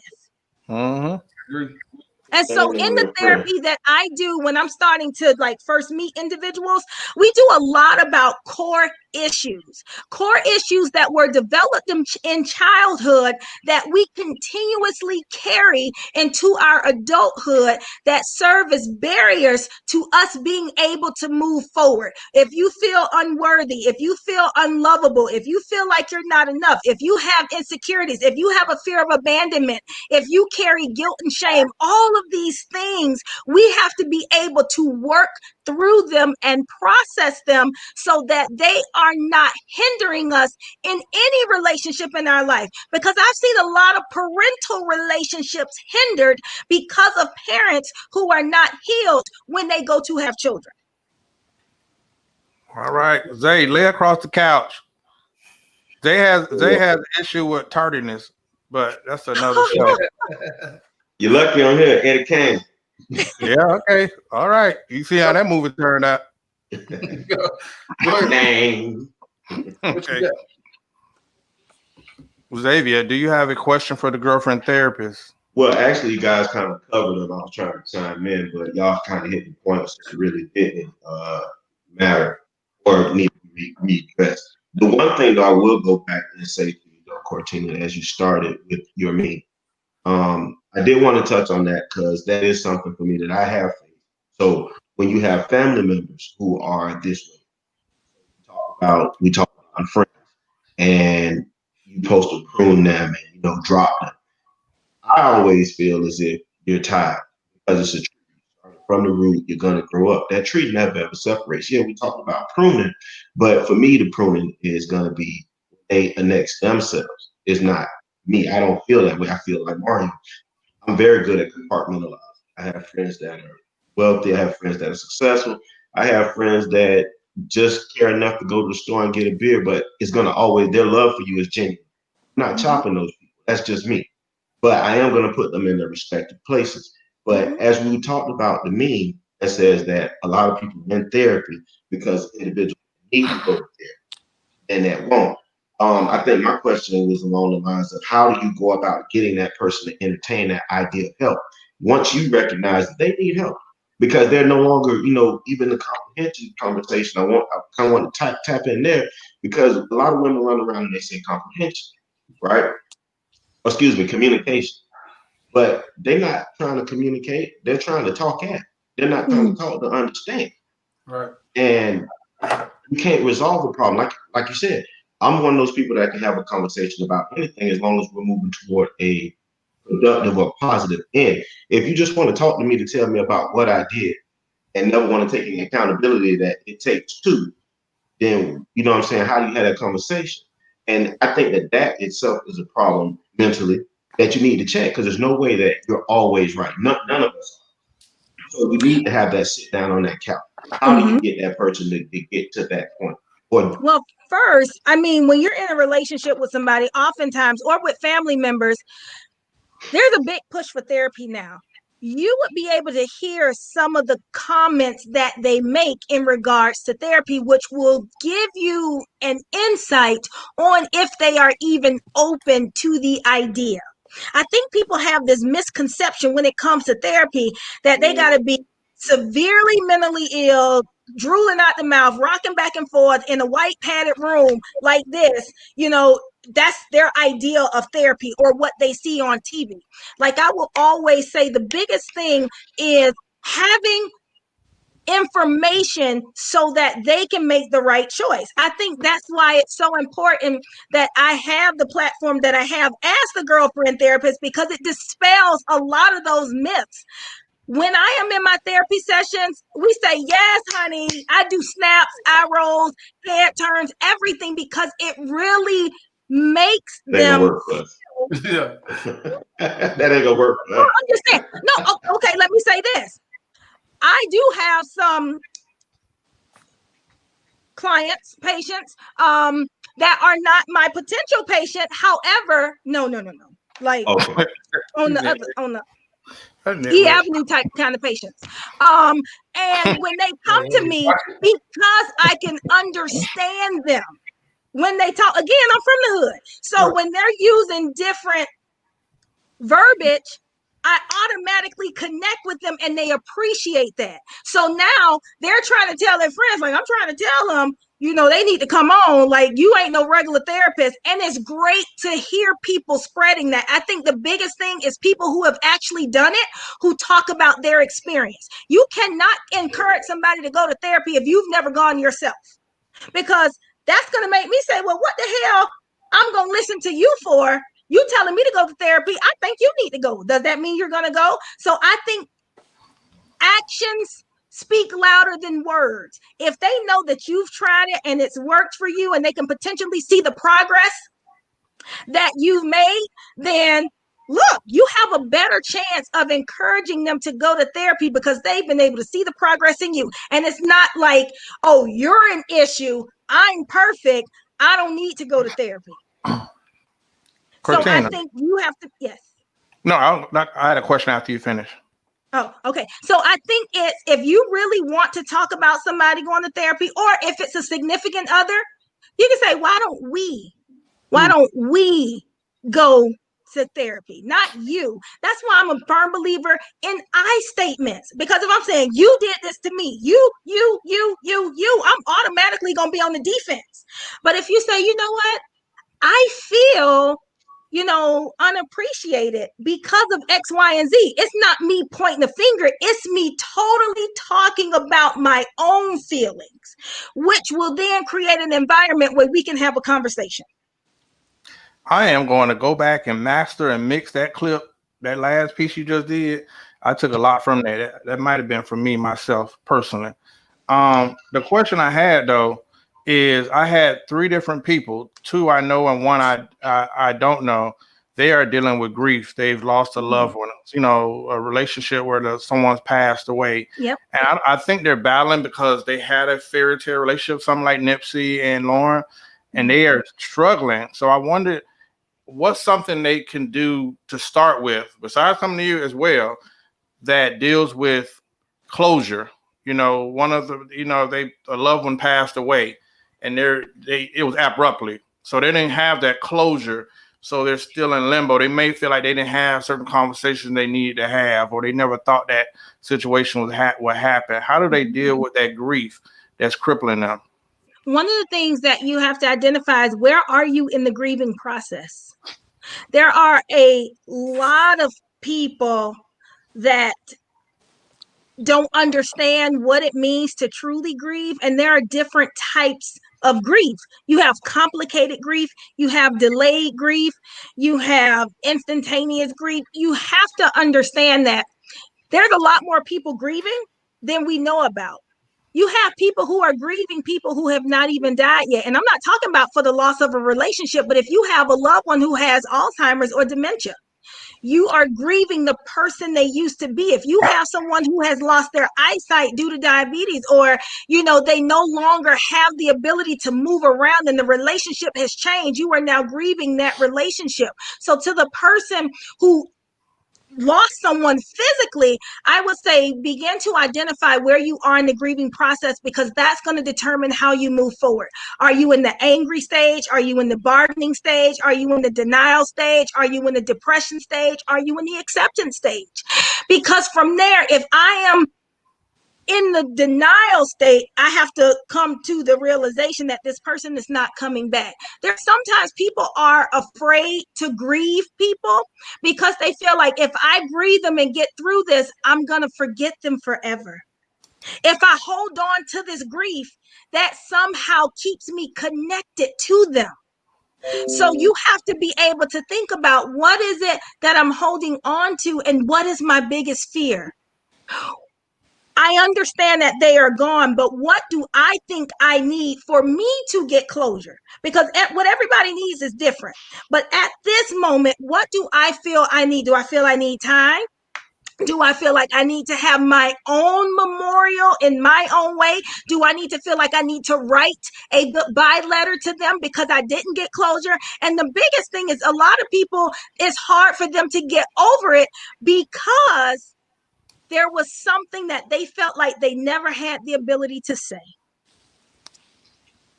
And so in the therapy that I do when I'm starting to like first meet individuals, we do a lot about core issues that were developed in childhood that we continuously carry into our adulthood that serve as barriers to us being able to move forward. If you feel unworthy, if you feel unlovable, if you feel like you're not enough, if you have insecurities, if you have a fear of abandonment, if you carry guilt and shame, all of these things, we have to be able to work through them and process them so that they are not hindering us in any relationship in our life. Because I've seen a lot of parental relationships hindered because of parents who are not healed when they go to have children. All right, Zay, lay across the couch. Zay has an issue with tardiness, but that's another show. You're lucky I'm here, Eddie Kane. Yeah, okay. All right. You see how that movie turned out. Dang. Okay. Xavier, do you have a question for the girlfriend therapist? Well, actually, you guys kind of covered it. I was trying to chime in, but y'all kind of hit the points that really didn't matter or need to be addressed. The one thing that I will go back and say to you, though, Cortina, as you started with your me, I did want to touch on that because that is something for me that I have faced. So when you have family members who are this way, we talk about friends, and you supposed to prune them and drop them. I always feel as if you're tied because it's a tree. From the root, you're gonna grow up. That tree never ever separates. Yeah, we talk about pruning, but for me, the pruning is gonna be they annex themselves. It's not me. I don't feel that way. I feel like Mario. I'm very good at compartmentalizing. I have friends that are wealthy. I have friends that are successful. I have friends that just care enough to go to the store and get a beer, but it's gonna always their love for you is genuine. I'm not chopping those people. That's just me. But I am going to put them in their respective places. But as we talked about the meme that says that a lot of people in therapy because individuals need to go to therapy and that won't. I think my question was along the lines of how do you go about getting that person to entertain that idea of help once you recognize that they need help because they're no longer, even the comprehension conversation. I kind of want to tap in there because a lot of women run around and they say comprehension, right? Excuse me, communication. But they're not trying to communicate. They're trying to talk at. They're not trying to talk to understand. Right. And you can't resolve a problem. Like you said, I'm one of those people that can have a conversation about anything as long as we're moving toward a productive or positive end. If you just want to talk to me to tell me about what I did and never want to take any accountability that it takes two, then you know what I'm saying? How do you have that conversation? And I think that itself is a problem mentally that you need to check because there's no way that you're always right. None of us. So we need to have that sit down on that couch. How do you get that person to get to that point? Well, first, when you're in a relationship with somebody, oftentimes, or with family members, there's a big push for therapy now. You would be able to hear some of the comments that they make in regards to therapy, which will give you an insight on if they are even open to the idea. I think people have this misconception when it comes to therapy that they got to be severely mentally ill, drooling out the mouth, rocking back and forth in a white padded room like this, that's their idea of therapy or what they see on TV. Like I will always say the biggest thing is having information so that they can make the right choice. I think that's why it's so important that I have the platform that I have as the girlfriend therapist, because it dispels a lot of those myths. When I am in my therapy sessions, we say, yes, honey, I do snaps, eye rolls, head turns, everything, because it really makes them. Work for us. Yeah. That ain't gonna work for us. I'm just saying. No, okay, let me say this. I do have some clients, patients, that are not my potential patient. However, no. Like on the E Avenue type kind of patients. And when they come to me, because I can understand them when they talk, again, I'm from the hood. So when they're using different verbiage, I automatically connect with them and they appreciate that. So now they're trying to tell their friends, like I'm trying to tell them, they need to come on, like you ain't no regular therapist. And it's great to hear people spreading that. I think the biggest thing is people who have actually done it, who talk about their experience. You cannot encourage somebody to go to therapy if you've never gone yourself, because that's going to make me say, well, what the hell I'm going to listen to you for? You telling me to go to therapy. I think you need to go. Does that mean you're going to go? So I think actions speak louder than words. If they know that you've tried it and it's worked for you and they can potentially see the progress that you've made, then look, you have a better chance of encouraging them to go to therapy because they've been able to see the progress in you. And it's not like, oh, you're an issue. I'm perfect. I don't need to go to therapy. Cortina. So I think you have to, yes. No, I had a question after you finish. Oh, okay. So I think it's, if you really want to talk about somebody going to therapy, or if it's a significant other, you can say, why don't we go to therapy? Not you. That's why I'm a firm believer in I statements. Because if I'm saying you did this to me, you, I'm automatically going to be on the defense. But if you say, you know what, I feel, unappreciated because of X, Y, and Z. It's not me pointing a finger. It's me totally talking about my own feelings, which will then create an environment where we can have a conversation. I am going to go back and master and mix that clip, that last piece you just did. I took a lot from that. That might have been for me, myself, personally. The question I had, though, is I had 3 different people, 2 I know and 1 I don't know. They are dealing with grief. They've lost a loved one, a relationship where someone's passed away. Yep. And I think they're battling because they had a fairy tale relationship, something like Nipsey and Lauren, and they are struggling. So I wondered, what's something they can do to start with, besides coming to you as well, that deals with closure? One of the, a loved one passed away, and it was abruptly, so they didn't have that closure. So they're still in limbo. They may feel like they didn't have certain conversations they needed to have, or they never thought that situation would happen. How do they deal with that grief that's crippling them? One of the things that you have to identify is, where are you in the grieving process? There are a lot of people that don't understand what it means to truly grieve. And there are different types of grief. You have complicated grief, you have delayed grief, you have instantaneous grief. You have to understand that there's a lot more people grieving than we know about. You have people who are grieving people who have not even died yet. And I'm not talking about for the loss of a relationship, but if you have a loved one who has Alzheimer's or dementia, you are grieving the person they used to be. If you have someone who has lost their eyesight due to diabetes, or, they no longer have the ability to move around and the relationship has changed, you are now grieving that relationship. So to the person who lost someone physically, I would say begin to identify where you are in the grieving process, because that's going to determine how you move forward. Are you in the angry stage? Are you in the bargaining stage? Are you in the denial stage? Are you in the depression stage? Are you in the acceptance stage? Because from there, if I am in the denial state, I have to come to the realization that this person is not coming back. There's sometimes people are afraid to grieve people because they feel like, if I grieve them and get through this, I'm going to forget them forever. If I hold on to this grief, that somehow keeps me connected to them. So you have to be able to think about, what is it that I'm holding on to, and what is my biggest fear? I understand that they are gone, but what do I think I need for me to get closure? Because what everybody needs is different. But at this moment, what do I feel I need? Do I feel I need time? Do I feel like I need to have my own memorial in my own way? Do I need to feel like I need to write a goodbye letter to them because I didn't get closure? And the biggest thing is, a lot of people, it's hard for them to get over it because there was something that they felt like they never had the ability to say.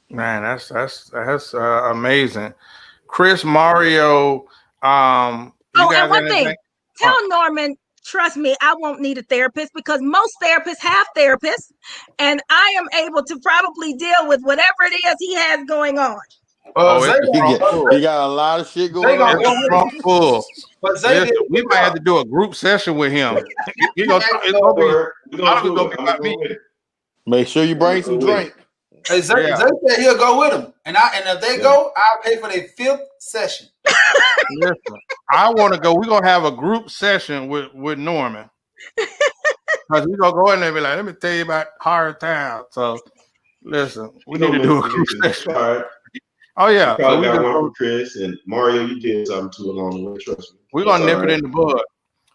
Man, that's amazing. Chris, Mario, and one thing, tell Norman, trust me, I won't need a therapist, because most therapists have therapists, and I am able to probably deal with whatever it is he has going on. He got a lot of shit going on. Full. But we might have to do a group session with him. It's gonna be about me. Make sure you bring some drink. Zay said he'll go with him, and if they go, I'll pay for their 5th session. Listen, I want to go. We're gonna have a group session with Norman. Because we're gonna go in there and be like, let me tell you about hard times. So listen, we need to do a group session. Oh yeah. So we got one for Chris and Mario. You did something too along the way. Trust me. We're gonna nip it in the bud.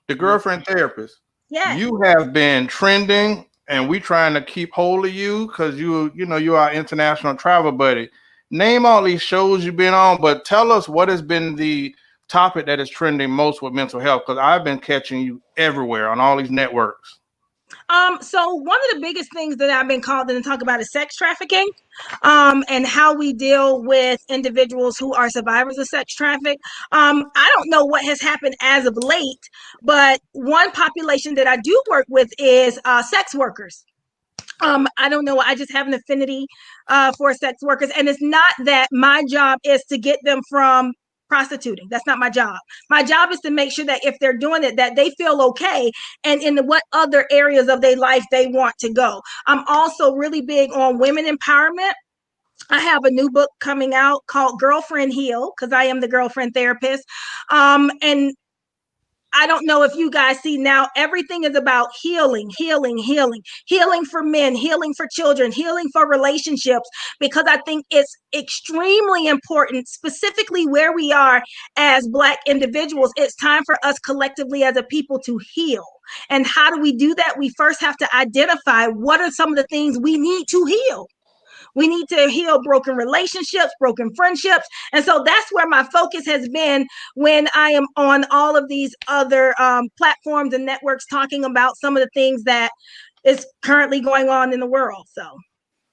The girlfriend therapist. Yeah. You have been trending, and we trying to keep hold of you because you know you are international travel buddy. Name all these shows you've been on, but tell us what has been the topic that is trending most with mental health, because I've been catching you everywhere on all these networks. So one of the biggest things that I've been called in to talk about is sex trafficking, and how we deal with individuals who are survivors of sex traffic. I don't know what has happened as of late, but one population that I do work with is sex workers. I don't know. I just have an affinity for sex workers. And it's not that my job is to get them from prostituting. That's not my job. My job is to make sure that if they're doing it, that they feel okay and in what other areas of their life they want to go. I'm also really big on women empowerment. I have a new book coming out called Girlfriend Heal, because I am the girlfriend therapist. And I don't know if you guys see now, everything is about healing for men, healing for children, healing for relationships, because I think it's extremely important, specifically where we are as Black individuals. It's time for us collectively as a people to heal. And how do we do that? We first have to identify what are some of the things we need to heal. We need to heal broken relationships, broken friendships. And so that's where my focus has been when I am on all of these other platforms and networks talking about some of the things that is currently going on in the world. So,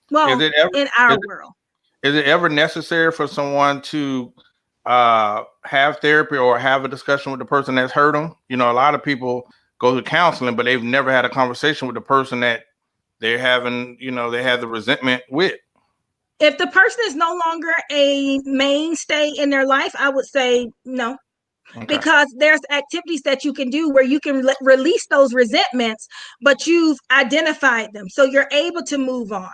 well, in our world. Is it ever necessary for someone to have therapy or have a discussion with the person that's hurt them? You know, a lot of people go to counseling, but they've never had a conversation with the person that they're having, you know, they have the resentment with. If the person is no longer a mainstay in their life, I would say no. Okay. Because there's activities that you can do where you can release those resentments, but you've identified them. So you're able to move on.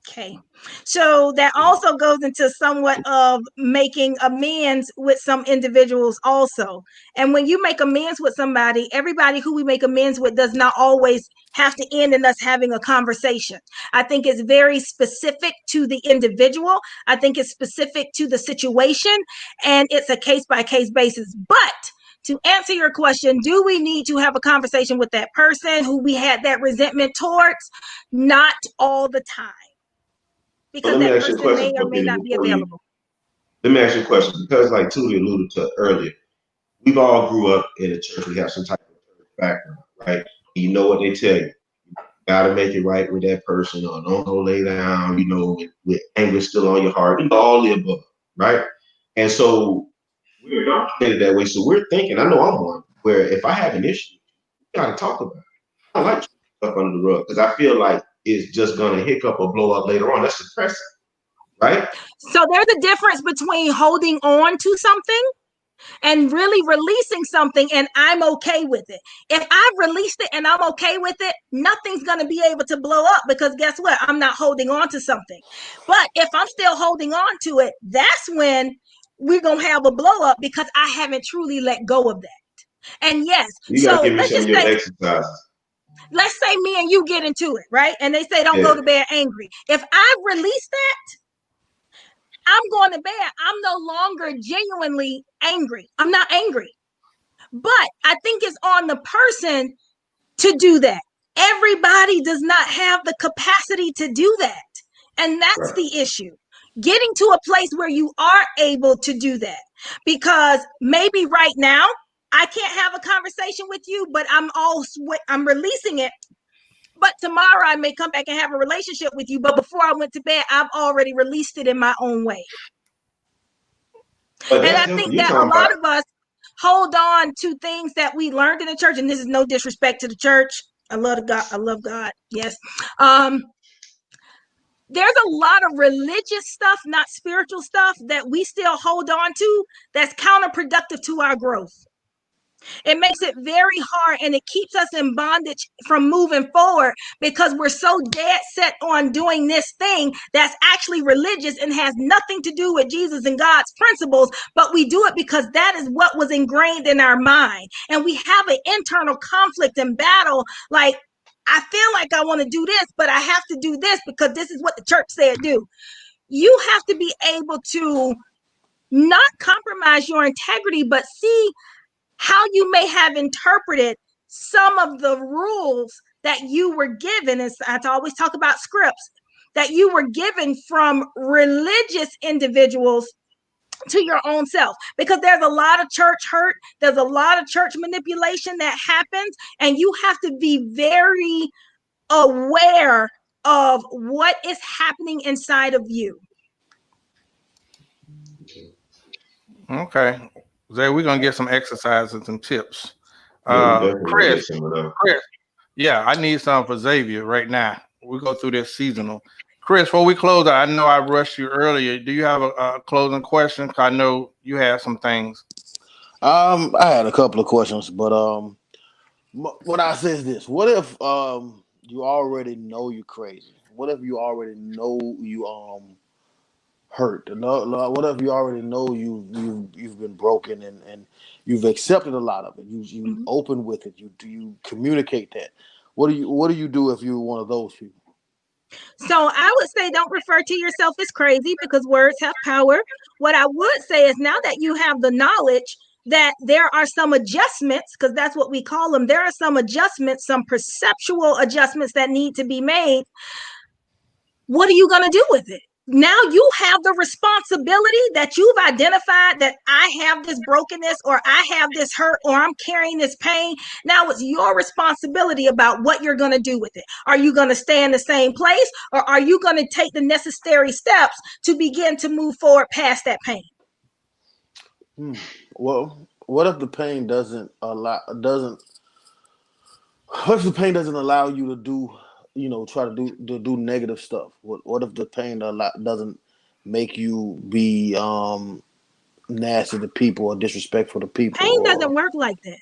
Okay. So that also goes into somewhat of making amends with some individuals also. And when you make amends with somebody, everybody who we make amends with does not always have to end in us having a conversation. I think it's very specific to the individual. I think it's specific to the situation, and it's a case-by-case basis. But to answer your question, do we need to have a conversation with that person who we had that resentment towards? Not all the time. Because that person may or may not be available. Let me ask you a question, because like Tootie alluded to earlier, we've all grew up in a church. We have some type of church background, right? You know what they tell you. You gotta make it right with that person, or don't go lay down, you know, with anger still on your heart, you know, all the above, right? And so we're indoctrinated that way. So we're thinking, I know I'm one, where if I have an issue, we gotta talk about it. I don't like stuff under the rug, because I feel like it's just gonna hiccup or blow up later on. That's depressing, right? So there's a difference between holding on to something and really releasing something, and I'm okay with it. If I've released it and I'm okay with it, nothing's going to be able to blow up, because guess what? I'm not holding on to something. But if I'm still holding on to it, that's when we're going to have a blow up, because I haven't truly let go of that. And yes, you got to give me some of your exercises. Let's say me and you get into it, right? And they say, don't go to bed angry. If I release that, I'm going to bed. I'm no longer genuinely angry. I'm not angry. But I think it's on the person to do that. Everybody does not have the capacity to do that. And that's the issue. Getting to a place where you are able to do that. Because maybe right now, I can't have a conversation with you, but I'm releasing it. But tomorrow I may come back and have a relationship with you. But before I went to bed, I've already released it in my own way. And I think that a lot of us hold on to things that we learned in the church. And this is no disrespect to the church. I love God. I love God. Yes. There's a lot of religious stuff, not spiritual stuff, that we still hold on to that's counterproductive to our growth. It makes it very hard, and it keeps us in bondage from moving forward because we're so dead set on doing this thing that's actually religious and has nothing to do with Jesus and God's principles, but we do it because that is what was ingrained in our mind. And we have an internal conflict and battle, like, I feel like I want to do this, but I have to do this because this is what the church said do. You have to be able to not compromise your integrity, but see how you may have interpreted some of the rules that you were given. As I always talk about scripts that you were given from religious individuals to your own self, because there's a lot of church hurt, there's a lot of church manipulation that happens, and you have to be very aware of what is happening inside of you. Okay. Zay, we're gonna get some exercise and some tips. Chris, yeah, I need something for Xavier right now. We go through this seasonal. Chris, before we close out, I know I rushed you earlier. Do you have a closing question? I know you have some things. I had a couple of questions, but what I say is this: what if you already know you're crazy? What if you already know you hurt? What if you already know you've been broken and you've accepted a lot of it? You open with it. You communicate that. What do you do if you're one of those people? So I would say don't refer to yourself as crazy, because words have power. What I would say is, now that you have the knowledge that there are some adjustments, because that's what we call them, there are some adjustments, some perceptual adjustments that need to be made. What are you going to do with it? Now you have the responsibility that you've identified that I have this brokenness, or I have this hurt, or I'm carrying this pain. Now it's your responsibility about what you're going to do with it. Are you going to stay in the same place, or are you going to take the necessary steps to begin to move forward past that pain? Well, what if the pain doesn't allow you to do, try to do negative stuff? What if the pain doesn't make you be nasty to people or disrespectful to people? Pain doesn't work like that.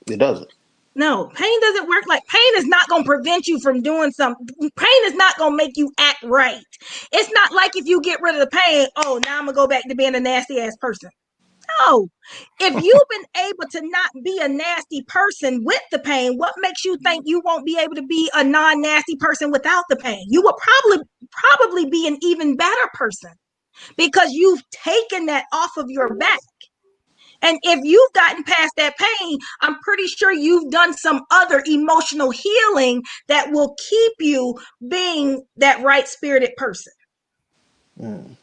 It doesn't. No, pain doesn't work like pain is not going to prevent you from doing something. Pain is not going to make you act right. It's not like if you get rid of the pain, oh, now I'm going to go back to being a nasty ass person. No. If you've been able to not be a nasty person with the pain, what makes you think you won't be able to be a non-nasty person without the pain? You will probably be an even better person, because you've taken that off of your back. And if you've gotten past that pain, I'm pretty sure you've done some other emotional healing that will keep you being that right-spirited person. All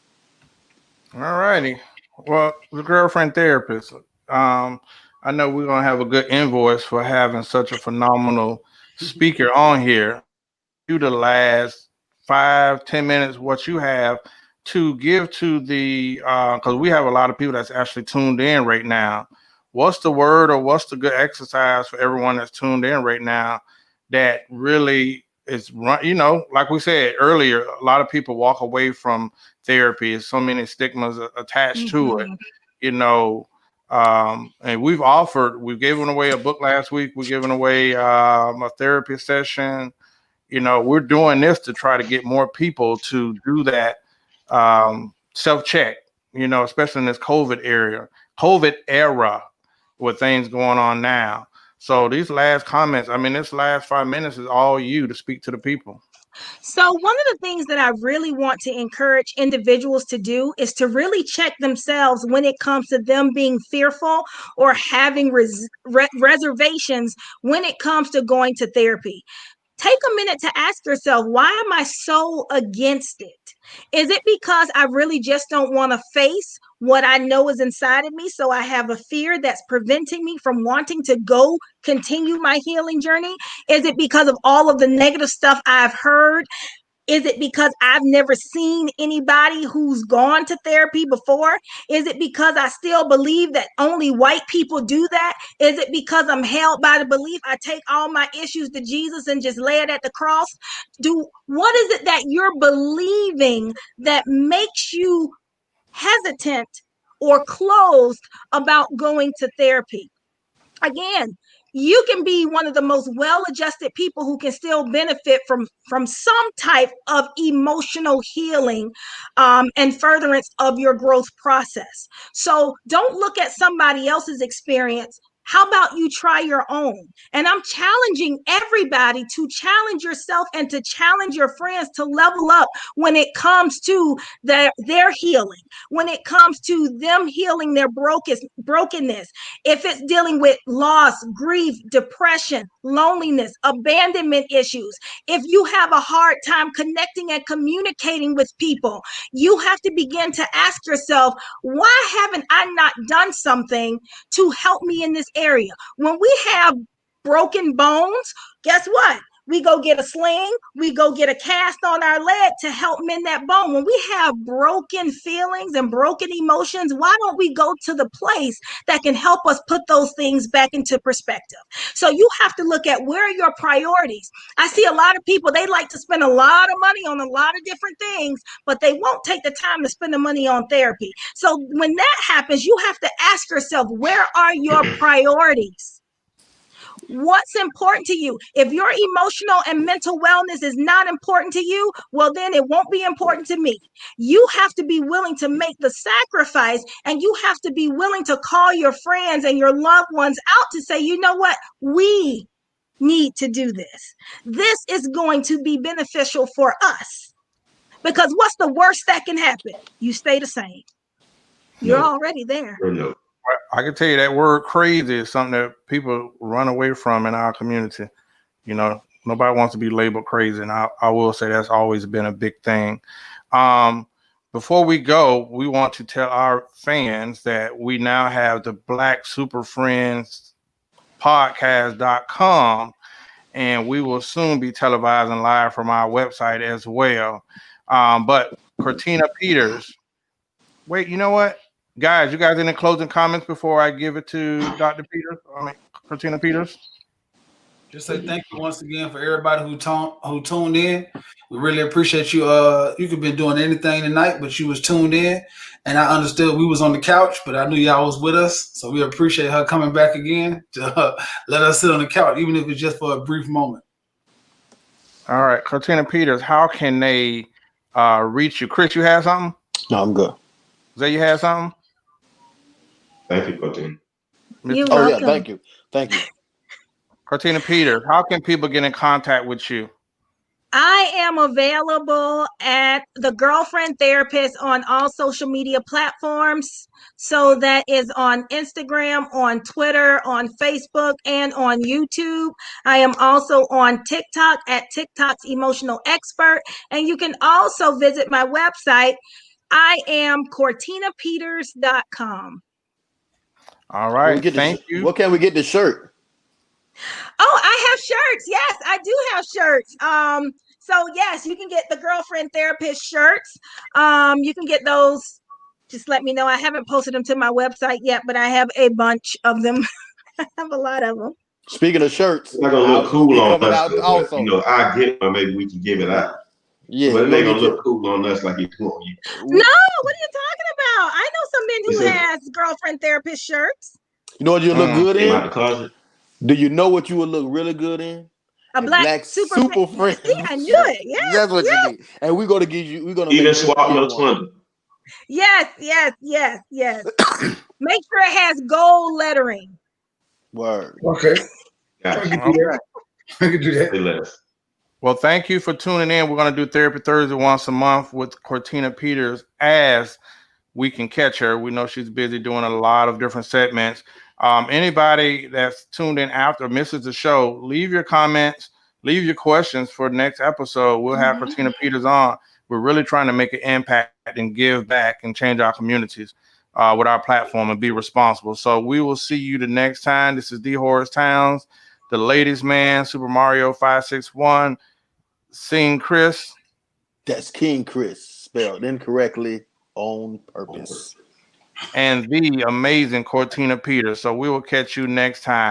righty. Well, the girlfriend therapist, I know we're going to have a good invoice for having such a phenomenal speaker on here. Do the last 5-10 minutes, what you have to give to the, because we have a lot of people that's actually tuned in right now. What's the word, or what's the good exercise for everyone that's tuned in right now that really is, like we said earlier, a lot of people walk away from therapy. There's so many stigmas attached to it, and we've given away a book last week. We're giving away a therapy session. We're doing this to try to get more people to do that self-check, especially in this COVID era with things going on now. So these last comments, this last 5 minutes is all you to speak to the people. So one of the things that I really want to encourage individuals to do is to really check themselves when it comes to them being fearful or having reservations when it comes to going to therapy. Take a minute to ask yourself, why am I so against it? Is it because I really just don't want to face what I know is inside of me? So I have a fear that's preventing me from wanting to go continue my healing journey? Is it because of all of the negative stuff I've heard? Is it because I've never seen anybody who's gone to therapy before? Is it because I still believe that only white people do that? Is it because I'm held by the belief I take all my issues to Jesus and just lay it at the cross? What is it that you're believing that makes you hesitant or closed about going to therapy? again, you can be one of the most well-adjusted people who can still benefit from some type of emotional healing and furtherance of your growth process. So don't look at somebody else's experience. How about you try your own? And I'm challenging everybody to challenge yourself and to challenge your friends to level up when it comes to their healing, when it comes to them healing their brokenness. If it's dealing with loss, grief, depression, loneliness, abandonment issues, if you have a hard time connecting and communicating with people, you have to begin to ask yourself, why haven't I not done something to help me in this area? When we have broken bones, guess what? We go get a sling, we go get a cast on our leg to help mend that bone. When we have broken feelings and broken emotions, why don't we go to the place that can help us put those things back into perspective? So you have to look at, where are your priorities? I see a lot of people, they like to spend a lot of money on a lot of different things, but they won't take the time to spend the money on therapy. So when that happens, you have to ask yourself, where are your priorities? What's important to you? If your emotional and mental wellness is not important to you, well, then it won't be important to me. You have to be willing to make the sacrifice, and you have to be willing to call your friends and your loved ones out to say, you know what? We need to do this. This is going to be beneficial for us. Because what's the worst that can happen? You stay the same. You're already there. No. I can tell you that word crazy is something that people run away from in our community. You know, nobody wants to be labeled crazy. And I will say that's always been a big thing. Before we go, we want to tell our fans that we now have the Black Super Friends podcast.com, and we will soon be televising live from our website as well. But Cortina Peters, wait, you know what? Guys, you guys any closing comments before I give it to Dr. Peters? Cortina Peters? Just say thank you once again for everybody who tuned in. We really appreciate you. You could have been doing anything tonight, but you was tuned in, and I understood we was on the couch, but I knew y'all was with us, so we appreciate her coming back again to let us sit on the couch, even if it's just for a brief moment. All right, Cortina Peters, how can they reach you? Chris, you have something? No, I'm good. Zay, you have something? Thank you, Cortina. You're Oh, welcome. yeah, thank you. Thank you. Cortina Peters, how can people get in contact with you? I am available at The Girlfriend Therapist on all social media platforms. So that is on Instagram, on Twitter, on Facebook, and on YouTube. I am also on TikTok at TikTok's Emotional Expert. And you can also visit my website. I am CortinaPeters.com. All right, thank you. What can we get the shirt? Oh, I have shirts. Yes, I do have shirts. So yes, you can get the Girlfriend Therapist shirts. You can get those. Just let me know. I haven't posted them to my website yet, but I have a bunch of them. I have a lot of them. Speaking of shirts, it's not gonna look cool on us, though, also. But, you know, I get one. Maybe we can give it out. Yeah, but it ain't gonna look cool on us like it cool on you. No, what are you talking about? I know some men who has Girlfriend Therapist shirts. You know what you look good in? Out the closet. Do you know what you would look really good in? A black super friend. See, I knew it. Yes, that's what you need. And we're gonna give you. We're gonna even swap your twin. Yes. Make sure it has gold lettering. Word. Okay. Gotcha. I can do that. Well, thank you for tuning in. We're going to do Therapy Thursday once a month with Cortina Peters as we can catch her. We know she's busy doing a lot of different segments. Anybody that's tuned in after misses the show, leave your comments, leave your questions for the next episode. We'll have Cortina Peters on. We're really trying to make an impact and give back and change our communities with our platform and be responsible. So we will see you the next time. This is D. Horace Towns, the ladies' man, Super Mario 561, Sing Chris. That's King Chris, spelled incorrectly on purpose. And the amazing Cortina Peters. So we will catch you next time.